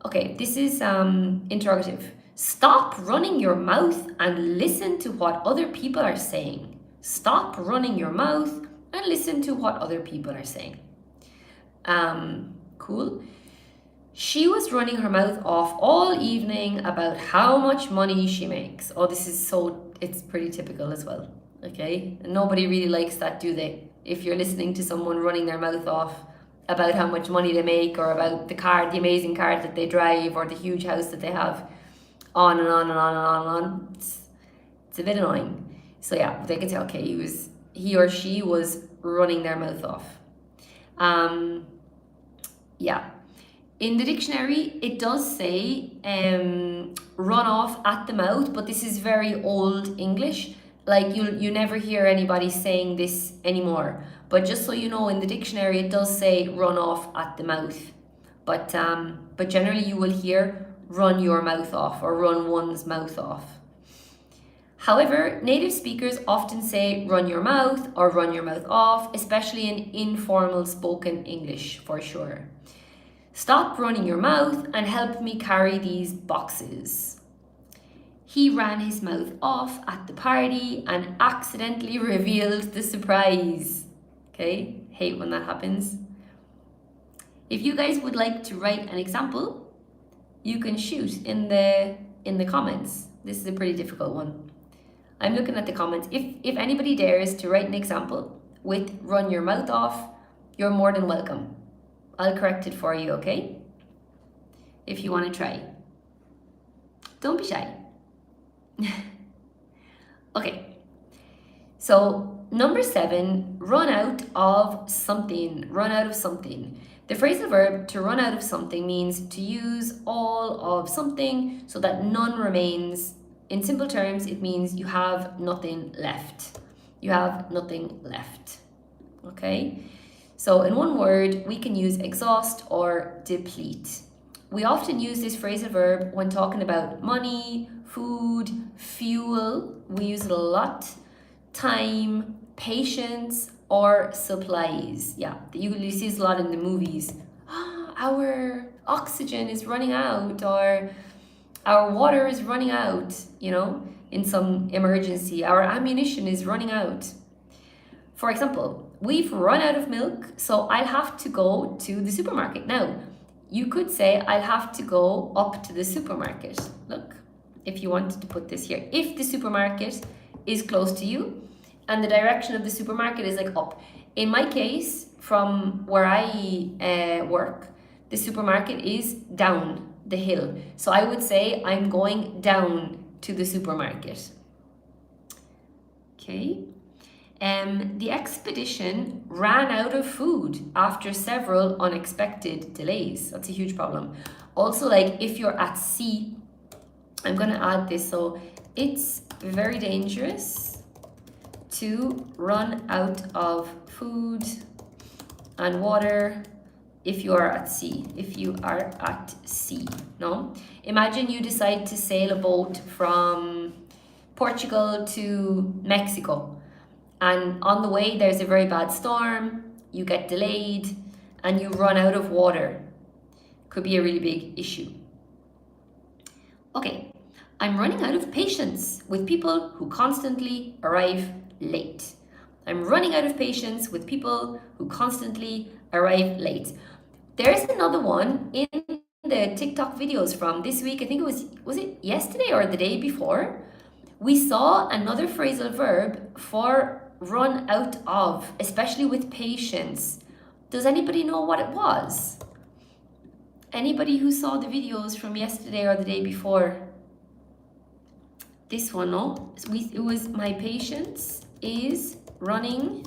Okay, this is interrogative. Stop running your mouth and listen to what other people are saying. Stop running your mouth and listen to what other people are saying. Cool. She was running her mouth off all evening about how much money she makes. Oh, it's pretty typical as well. Okay, and nobody really likes that, do they? If you're listening to someone running their mouth off about how much money they make, or about the amazing car that they drive, or the huge house that they have, on and on and on and on and on. It's a bit annoying. So yeah, they can say, okay, he or she was running their mouth off. Yeah. In the dictionary, it does say run off at the mouth, but this is very old English. Like you never hear anybody saying this anymore. But just so you know, in the dictionary, it does say run off at the mouth. But generally you will hear run your mouth off or run one's mouth off. However, native speakers often say run your mouth or run your mouth off, especially in informal spoken English, for sure. Stop running your mouth and help me carry these boxes. He ran his mouth off at the party and accidentally revealed the surprise. Okay, hate when that happens. If you guys would like to write an example, you can shoot in the comments. This is a pretty difficult one. I'm looking at the comments. If anybody dares to write an example with run your mouth off, you're more than welcome. I'll correct it for you, okay? If you want to try. Don't be shy. Okay. So, number 7, run out of something. Run out of something. The phrasal verb to run out of something means to use all of something so that none remains. In simple terms, it means you have nothing left. You have nothing left. Okay? So in one word, we can use exhaust or deplete. We often use this phrasal verb when talking about money, food, fuel. We use it a lot. Time, patience, or supplies. Yeah, you see this a lot in the movies. Our oxygen is running out, or our water is running out, in some emergency. Our ammunition is running out. For example, we've run out of milk, so I'll have to go to the supermarket. Now, you could say, I'll have to go up to the supermarket. Look, if you wanted to put this here. If the supermarket is close to you, and the direction of the supermarket is like up. In my case, from where I work, the supermarket is down the hill. So I would say, I'm going down to the supermarket. Okay. The expedition ran out of food after several unexpected delays. That's a huge problem. Also, like if you're at sea, I'm going to add this. So it's very dangerous to run out of food and water if you are at sea. If you are at sea, no? Imagine you decide to sail a boat from Portugal to Mexico. And on the way, there's a very bad storm, you get delayed, and you run out of water. Could be a really big issue. Okay, I'm running out of patience with people who constantly arrive late. I'm running out of patience with people who constantly arrive late. There's another one in the TikTok videos from this week. I think it was it yesterday or the day before? We saw another phrasal verb for run out of, especially with patience. Does anybody know what it was? Anybody who saw the videos from yesterday or the day before? This one, no? It was my patience is running.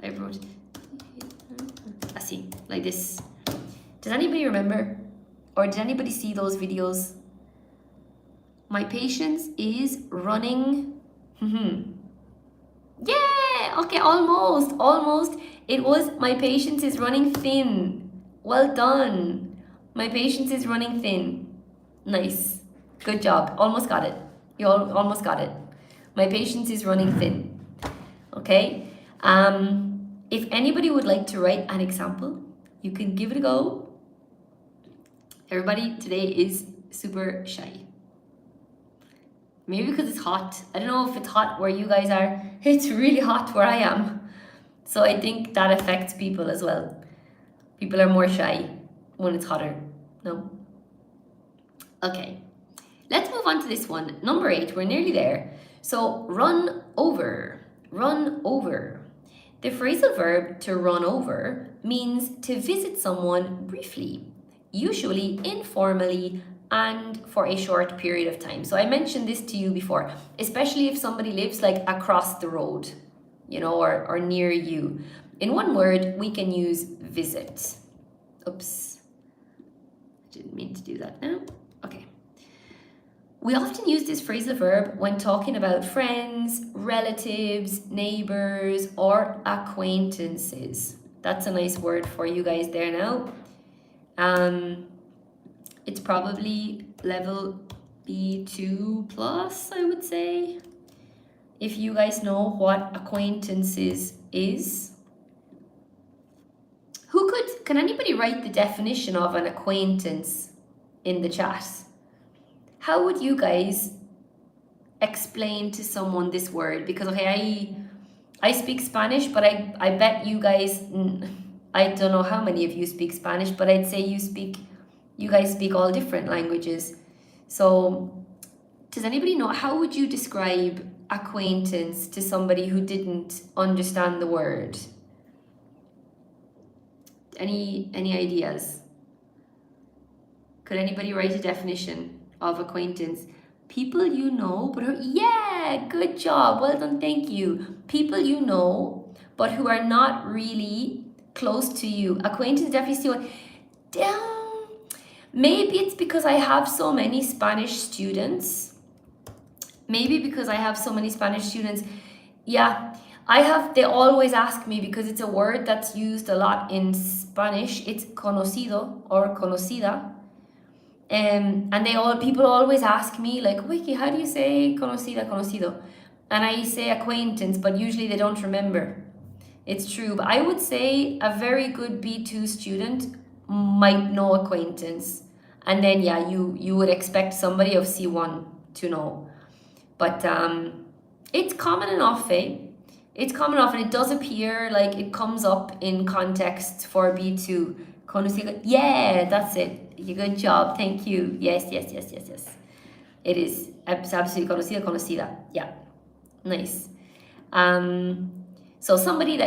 I wrote it. I see, like this. Does anybody remember? Or did anybody see those videos? My patience is running. Yeah! okay, almost. It was my patience is running thin. Well done. My patience is running thin. Nice. Good job. Almost got it. You almost got it. My patience is running thin. Okay. If anybody would like to write an example, you can give it a go. Everybody today is super shy. Maybe because it's hot. I don't know if it's hot where you guys are. It's really hot where I am. So I think that affects people as well. People are more shy when it's hotter. No? Okay. Let's move on to this one. Number 8, we're nearly there. So run over. Run over. The phrasal verb to run over means to visit someone briefly, usually informally and for a short period of time. So I mentioned this to you before, especially if somebody lives like across the road, you know, or near you. In one word, we can use visit. Oops, didn't mean to do that now. Okay. We often use this phrasal verb when talking about friends, relatives, neighbors, or acquaintances. That's a nice word for you guys there now. It's probably level B2 plus, I would say. If you guys know what acquaintances is. Can anybody write the definition of an acquaintance in the chat? How would you guys explain to someone this word? Because okay, I speak Spanish, but I bet you guys, I don't know how many of you speak Spanish, but I'd say you guys speak all different languages. So does anybody know, how would you describe acquaintance to somebody who didn't understand the word? Any ideas? Could anybody write a definition of acquaintance? People you know, but yeah, good job, well done, thank you. People you know, but who are not really close to you. Acquaintance definitely one. Damn. Maybe it's because I have so many Spanish students. Yeah, they always ask me, because it's a word that's used a lot in Spanish. It's conocido or conocida. And people always ask me, like, Vikki, how do you say conocido? And I say acquaintance, but usually they don't remember. It's true, but I would say a very good B2 student might know acquaintance. And then, yeah, you would expect somebody of C1 to know. But it's common enough, eh? It's common enough, and it does appear like it comes up in context for B2. Conocido, yeah, that's it. Good job, thank you. Yes. It is absolutely conocida. Yeah, nice. So somebody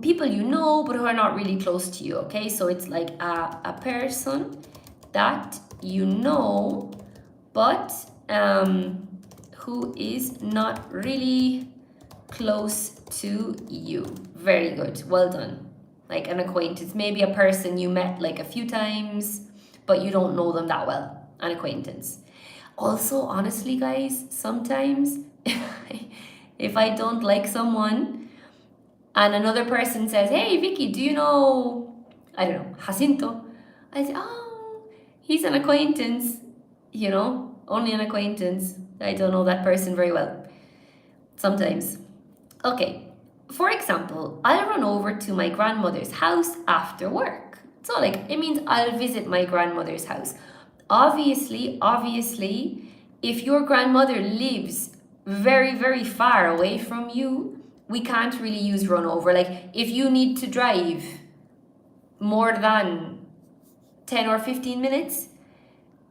people you know, but who are not really close to you, okay? So it's like a person that you know, but who is not really close to you. Very good, well done. Like an acquaintance, maybe a person you met like a few times, but you don't know them that well. An acquaintance. Also, honestly, guys, sometimes if I don't like someone and another person says, hey, Vikki, do you know, I don't know, Jacinto? I say, oh, he's an acquaintance, you know, only an acquaintance. I don't know that person very well. Sometimes. Okay, for example, I'll run over to my grandmother's house after work. So like, it means I'll visit my grandmother's house. Obviously, if your grandmother lives very, very far away from you, we can't really use run over. Like, if you need to drive more than 10 or 15 minutes,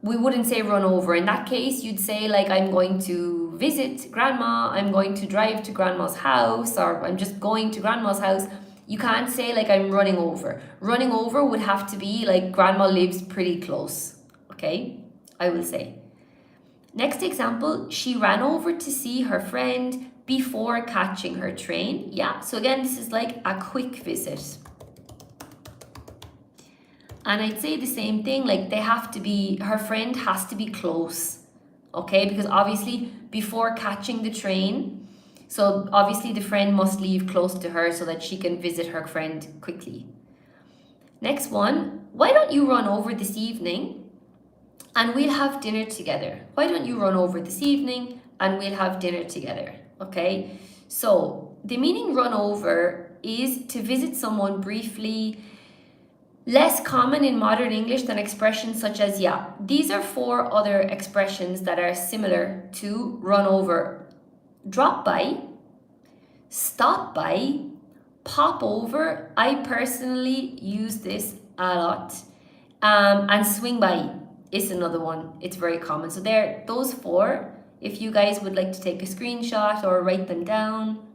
we wouldn't say run over. In that case, you'd say like, I'm going to visit grandma, I'm going to drive to grandma's house, or I'm just going to grandma's house. You can't say like I'm running over. Running over would have to be like grandma lives pretty close, okay? I will say. Next example, she ran over to see her friend before catching her train. Yeah, so again, this is like a quick visit. And I'd say the same thing, like her friend has to be close, okay? Because obviously before catching the train, So obviously the friend must leave close to her so that she can visit her friend quickly. Next one, why don't you run over this evening and we'll have dinner together? Why don't you run over this evening and we'll have dinner together? Okay, so the meaning run over is to visit someone briefly. Less common in modern English than expressions such as yeah. These are 4 other expressions that are similar to run over. Drop by, stop by, pop over. I personally use this a lot. And swing by is another one. It's very common. So there, those 4, if you guys would like to take a screenshot or write them down.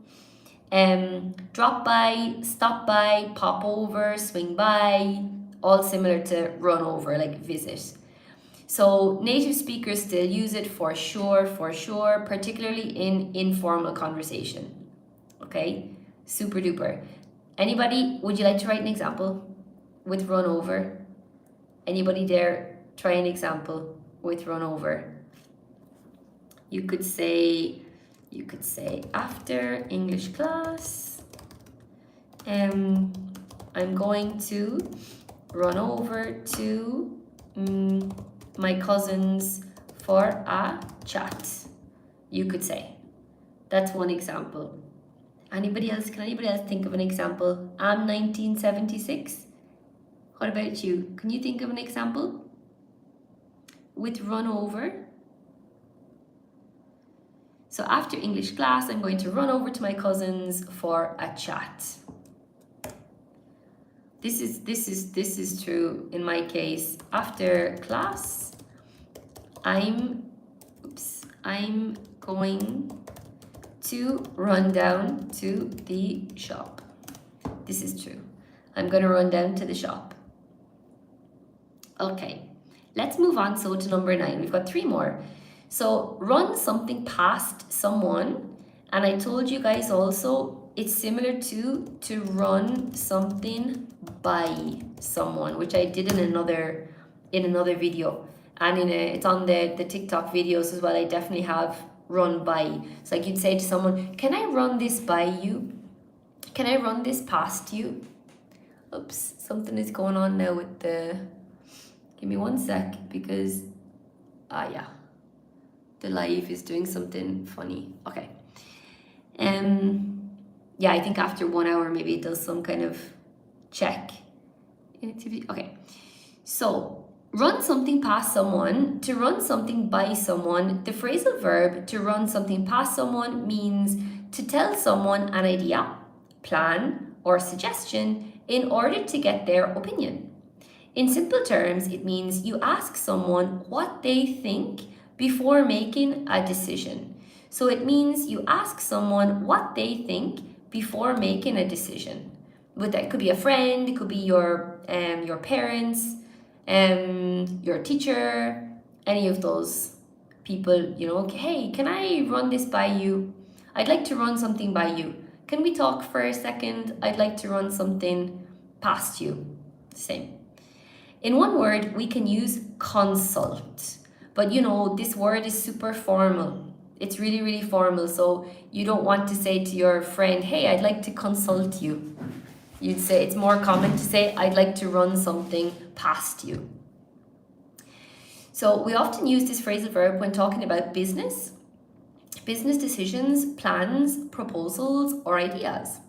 Drop by, stop by, pop over, swing by, all similar to run over, like visit. So native speakers still use it for sure, particularly in informal conversation. Okay, super duper. Anybody, would you like to write an example with run over? Anybody dare try an example with run over? You could say after English class, I'm going to run over to my cousins for a chat. You could say. That's one example. Anybody else? Can anybody else think of an example? I'm 1976. What about you? Can you think of an example with run over? So after English class, I'm going to run over to my cousins for a chat. This is true in my case. After class, I'm going to run down to the shop. This is true. I'm going to run down to the shop. Okay, let's move on so to number 9. We've got 3 more. So run something past someone, and I told you guys also it's similar to run something by someone, which I did in another video, and it's on the TikTok videos as well. I definitely have run by. So like you'd say to someone, can I run this by you? Can I run this past you? Oops, something is going on now with the, give me one sec, because yeah, the live is doing something funny. Okay. Yeah, I think after 1 hour maybe it does some kind of check. Okay. So run something past someone, to run something by someone. The phrasal verb to run something past someone means to tell someone an idea, plan, or suggestion in order to get their opinion. In simple terms, it means you ask someone what they think before making a decision. So it means you ask someone what they think before making a decision. But that could be a friend, it could be your parents, your teacher, any of those people, you know, hey, can I run this by you? I'd like to run something by you. Can we talk for a second? I'd like to run something past you. Same. In one word, we can use consult. But you know, this word is super formal. It's really, really formal. So you don't want to say to your friend, hey, I'd like to consult you. You'd say, it's more common to say, I'd like to run something past you. So we often use this phrasal verb when talking about business decisions, plans, proposals, or ideas.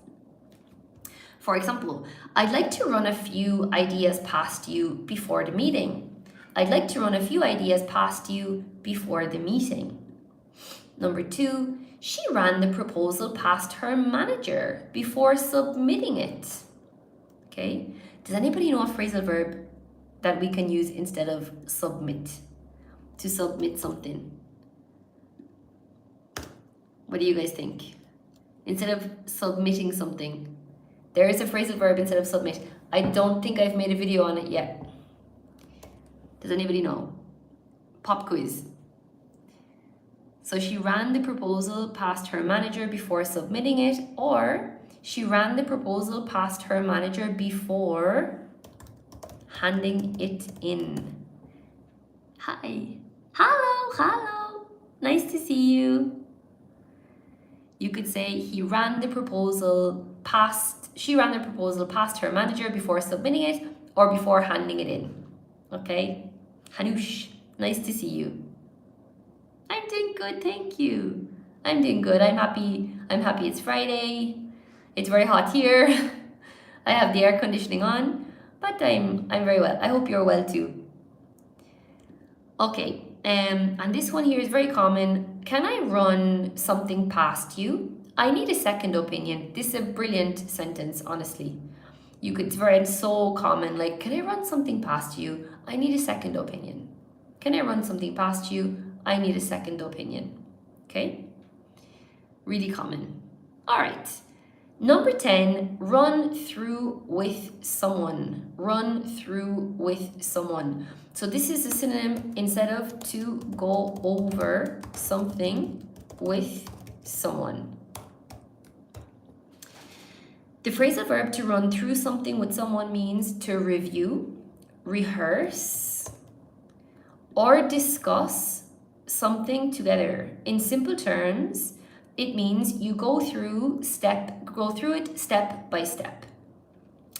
For example, I'd like to run a few ideas past you before the meeting. I'd like to run a few ideas past you before the meeting. Number 2, she ran the proposal past her manager before submitting it. Okay, does anybody know a phrasal verb that we can use instead of submit? To submit something. What do you guys think? Instead of submitting something, there is a phrasal verb instead of submit. I don't think I've made a video on it yet. Does anybody know? Pop quiz. So she ran the proposal past her manager before submitting it, or she ran the proposal past her manager before handing it in. Hi. Hello. Nice to see you. You could say she ran the proposal past her manager before submitting it or before handing it in. Okay? Hanush, nice to see you. I'm doing good, thank you. I'm doing good. I'm happy it's Friday. It's very hot here. I have the air conditioning on, but I'm very well. I hope you're well too. Okay, and this one here is very common. Can I run something past you? I need a second opinion. This is a brilliant sentence, honestly. It's so common, like, can I run something past you? I need a second opinion. Can I run something past you? I need a second opinion. Okay? Really common. All right. Number 10, run through with someone. Run through with someone. So this is a synonym instead of to go over something with someone. The phrasal verb to run through something with someone means to review, rehearse, or discuss something together. In simple terms, it means you go through it step by step.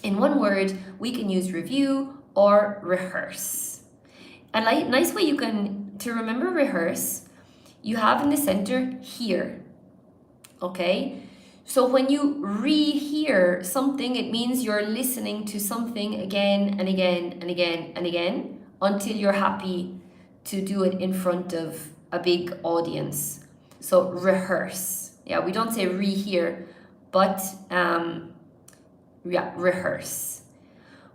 In one word, we can use review or rehearse. A nice way to remember rehearse, you have in the center here. Okay? So when you rehear something, it means you're listening to something again and again and again and again until you're happy to do it in front of a big audience. So rehearse. Yeah, we don't say rehear, but rehearse.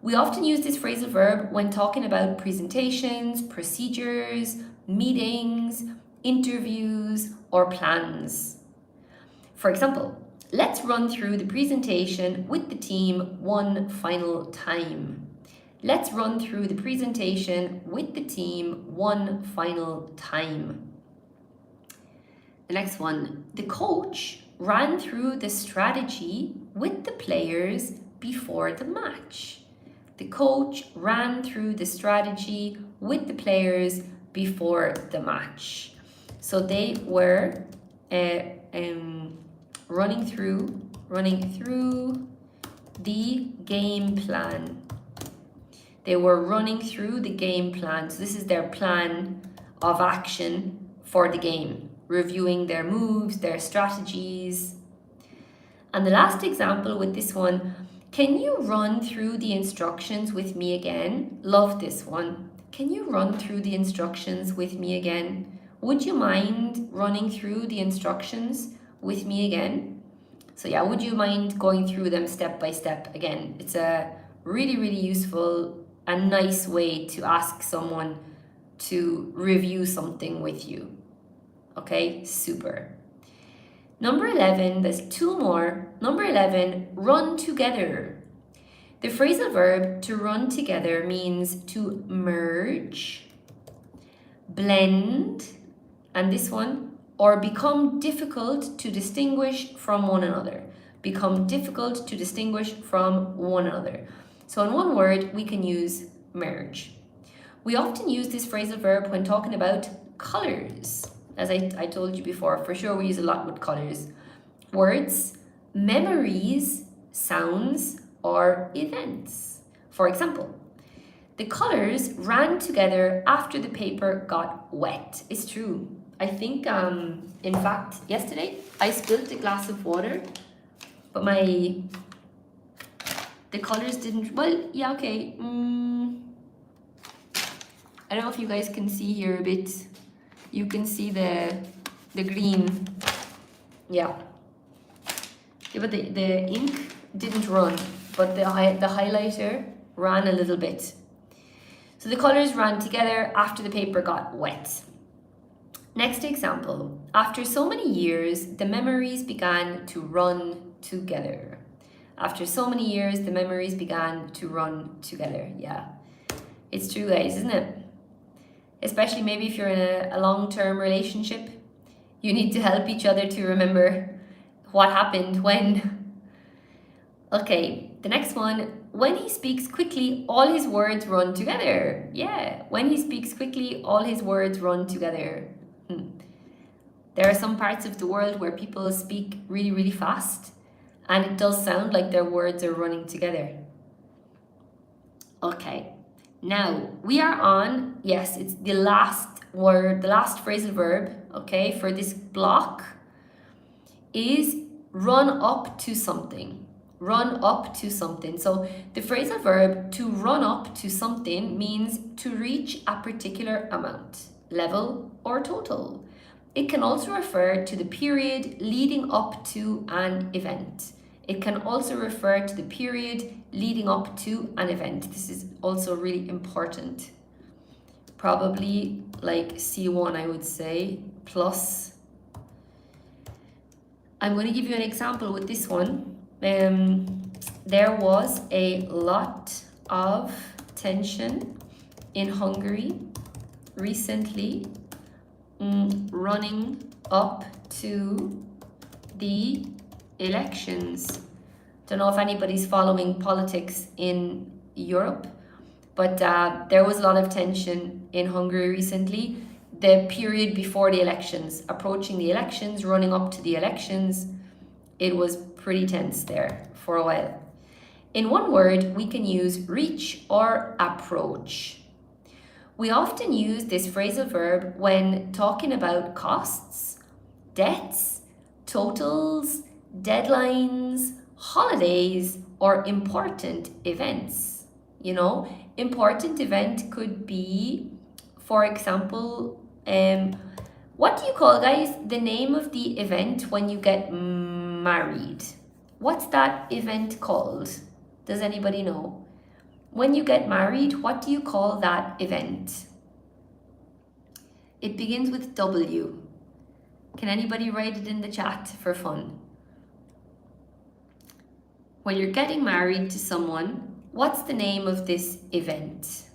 We often use this phrasal verb when talking about presentations, procedures, meetings, interviews, or plans. For example, let's run through the presentation with the team one final time. Let's run through the presentation with the team one final time. The next one, the coach ran through the strategy with the players before the match. The coach ran through the strategy with the players before the match. So they were running through the game plan. They were running through the game plan. So this is their plan of action for the game, reviewing their moves, their strategies. And the last example with this one, can you run through the instructions with me again? Love this one. Can you run through the instructions with me again? Would you mind running through the instructions with me again? So yeah, would you mind going through them step by step again? It's a really, really useful and nice way to ask someone to review something with you. Okay, super. Number 11, there's two more. Number 11, run together. The phrasal verb to run together means to merge, blend, and this one, or become difficult to distinguish from one another. Become difficult to distinguish from one another. So in one word, we can use merge. We often use this phrasal verb when talking about colors. As I told you before, for sure we use a lot with colors. Words, memories, sounds, or events. For example, the colors ran together after the paper got wet. It's true. I think, in fact, yesterday I spilled a glass of water, but the colors didn't, well, yeah, okay. I don't know if you guys can see here a bit. You can see the green. Yeah. Yeah, but the ink didn't run, but the highlighter ran a little bit. So the colors ran together after the paper got wet. Next example. After so many years, the memories began to run together. After so many years, the memories began to run together. Yeah. It's true, guys, isn't it? Especially maybe if you're in a long-term relationship, you need to help each other to remember what happened when. Okay, the next one. When he speaks quickly, all his words run together. Yeah, when he speaks quickly, all his words run together. There There are some parts of the world where people speak really, really fast, and it does sound like their words are running together. Okay, now we are on, yes, it's the last word, the last phrasal verb, okay, for this block is run up to something. Run up to something. So the phrasal verb to run up to something means to reach a particular amount, level, or total. It can also refer to the period leading up to an event. It can also refer to the period leading up to an event. This is also really important. Probably like C1, I would say, plus. I'm going to give you an example with this one. There was a lot of tension in Hungary recently, running up to the elections. Don't know if anybody's following politics in Europe, but there was a lot of tension in Hungary recently. The period before the elections, approaching the elections, running up to the elections, it was pretty tense there for a while. In one word, we can use reach or approach. We often use this phrasal verb when talking about costs, debts, totals, deadlines, holidays, or important events. You know, important event could be, for example, what do you call, guys, the name of the event when you get married? What's that event called? Does anybody know? When you get married, what do you call that event? It begins with W. Can anybody write it in the chat for fun? When you're getting married to someone, what's the name of this event?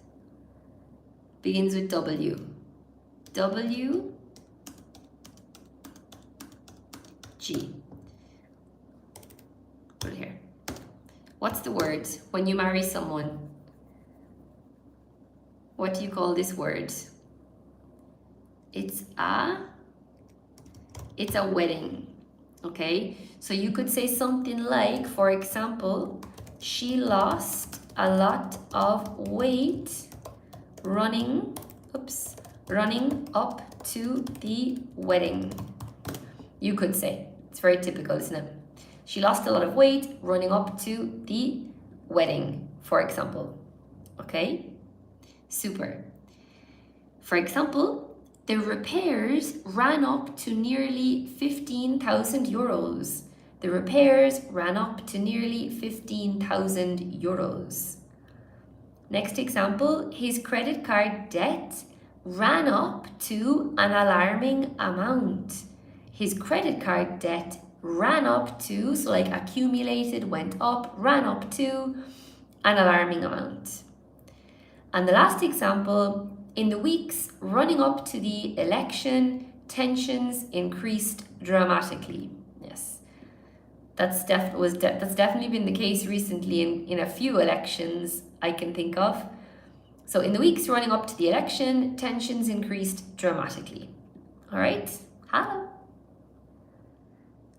Begins with W. W, G. Put it here. What's the word when you marry someone? What do you call this word? It's a wedding, okay? So you could say something like, for example, she lost a lot of weight running up to the wedding. You could say, it's very typical, isn't it? She lost a lot of weight running up to the wedding, for example. Okay, super. For example, the repairs ran up to nearly 15,000 euros. The repairs ran up to nearly 15,000 euros. Next example, his credit card debt ran up to an alarming amount. His credit card debt ran up to, so like accumulated, went up, ran up to an alarming amount. And the last example, in the weeks running up to the election, tensions increased dramatically. Yes, that's definitely been the case recently in a few elections I can think of. So in the weeks running up to the election, tensions increased dramatically. All right, hello.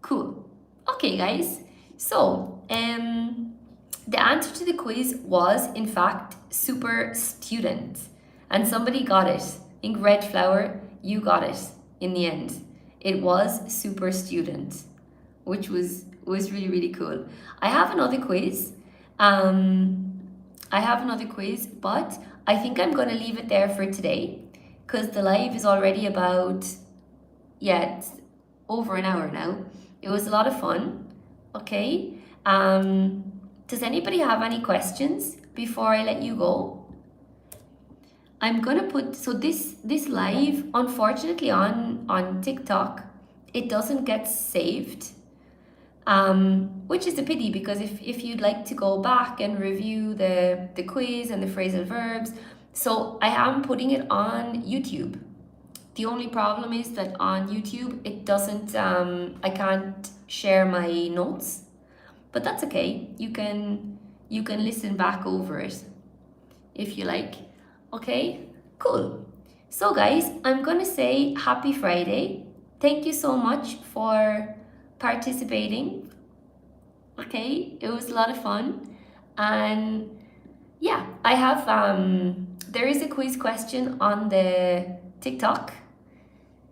Cool. Okay, guys. So, the answer to the quiz was, in fact, super student. And somebody got it. I think Red Flower, you got it in the end. It was super student, which was really, really cool. I have another quiz. But I think I'm going to leave it there for today because the live is already about, it's over an hour now. It was a lot of fun. Okay. Does anybody have any questions before I let you go? I'm gonna put, so this live, unfortunately on TikTok, it doesn't get saved, which is a pity because if you'd like to go back and review the quiz and the phrasal verbs, so I am putting it on YouTube. The only problem is that on YouTube, it doesn't, I can't share my notes, but that's okay. You can listen back over it if you like. Okay, cool. So guys, I'm gonna say happy Friday. thank you so much for participating. Okay, it was a lot of fun. And yeah, I have there is a quiz question on the TikTok,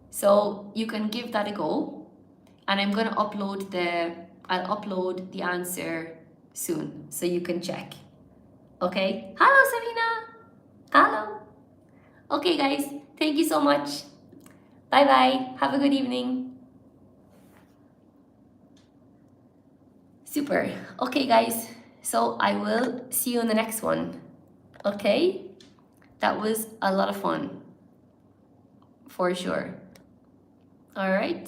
so you can give that a go. And I'll upload the answer soon so you can check. Okay? Hello, Sabina. Hello. Okay, guys, thank you so much. Bye bye. Have a good evening. Super. Okay, guys, so I will see you in the next one. Okay? That was a lot of fun, for sure. All right.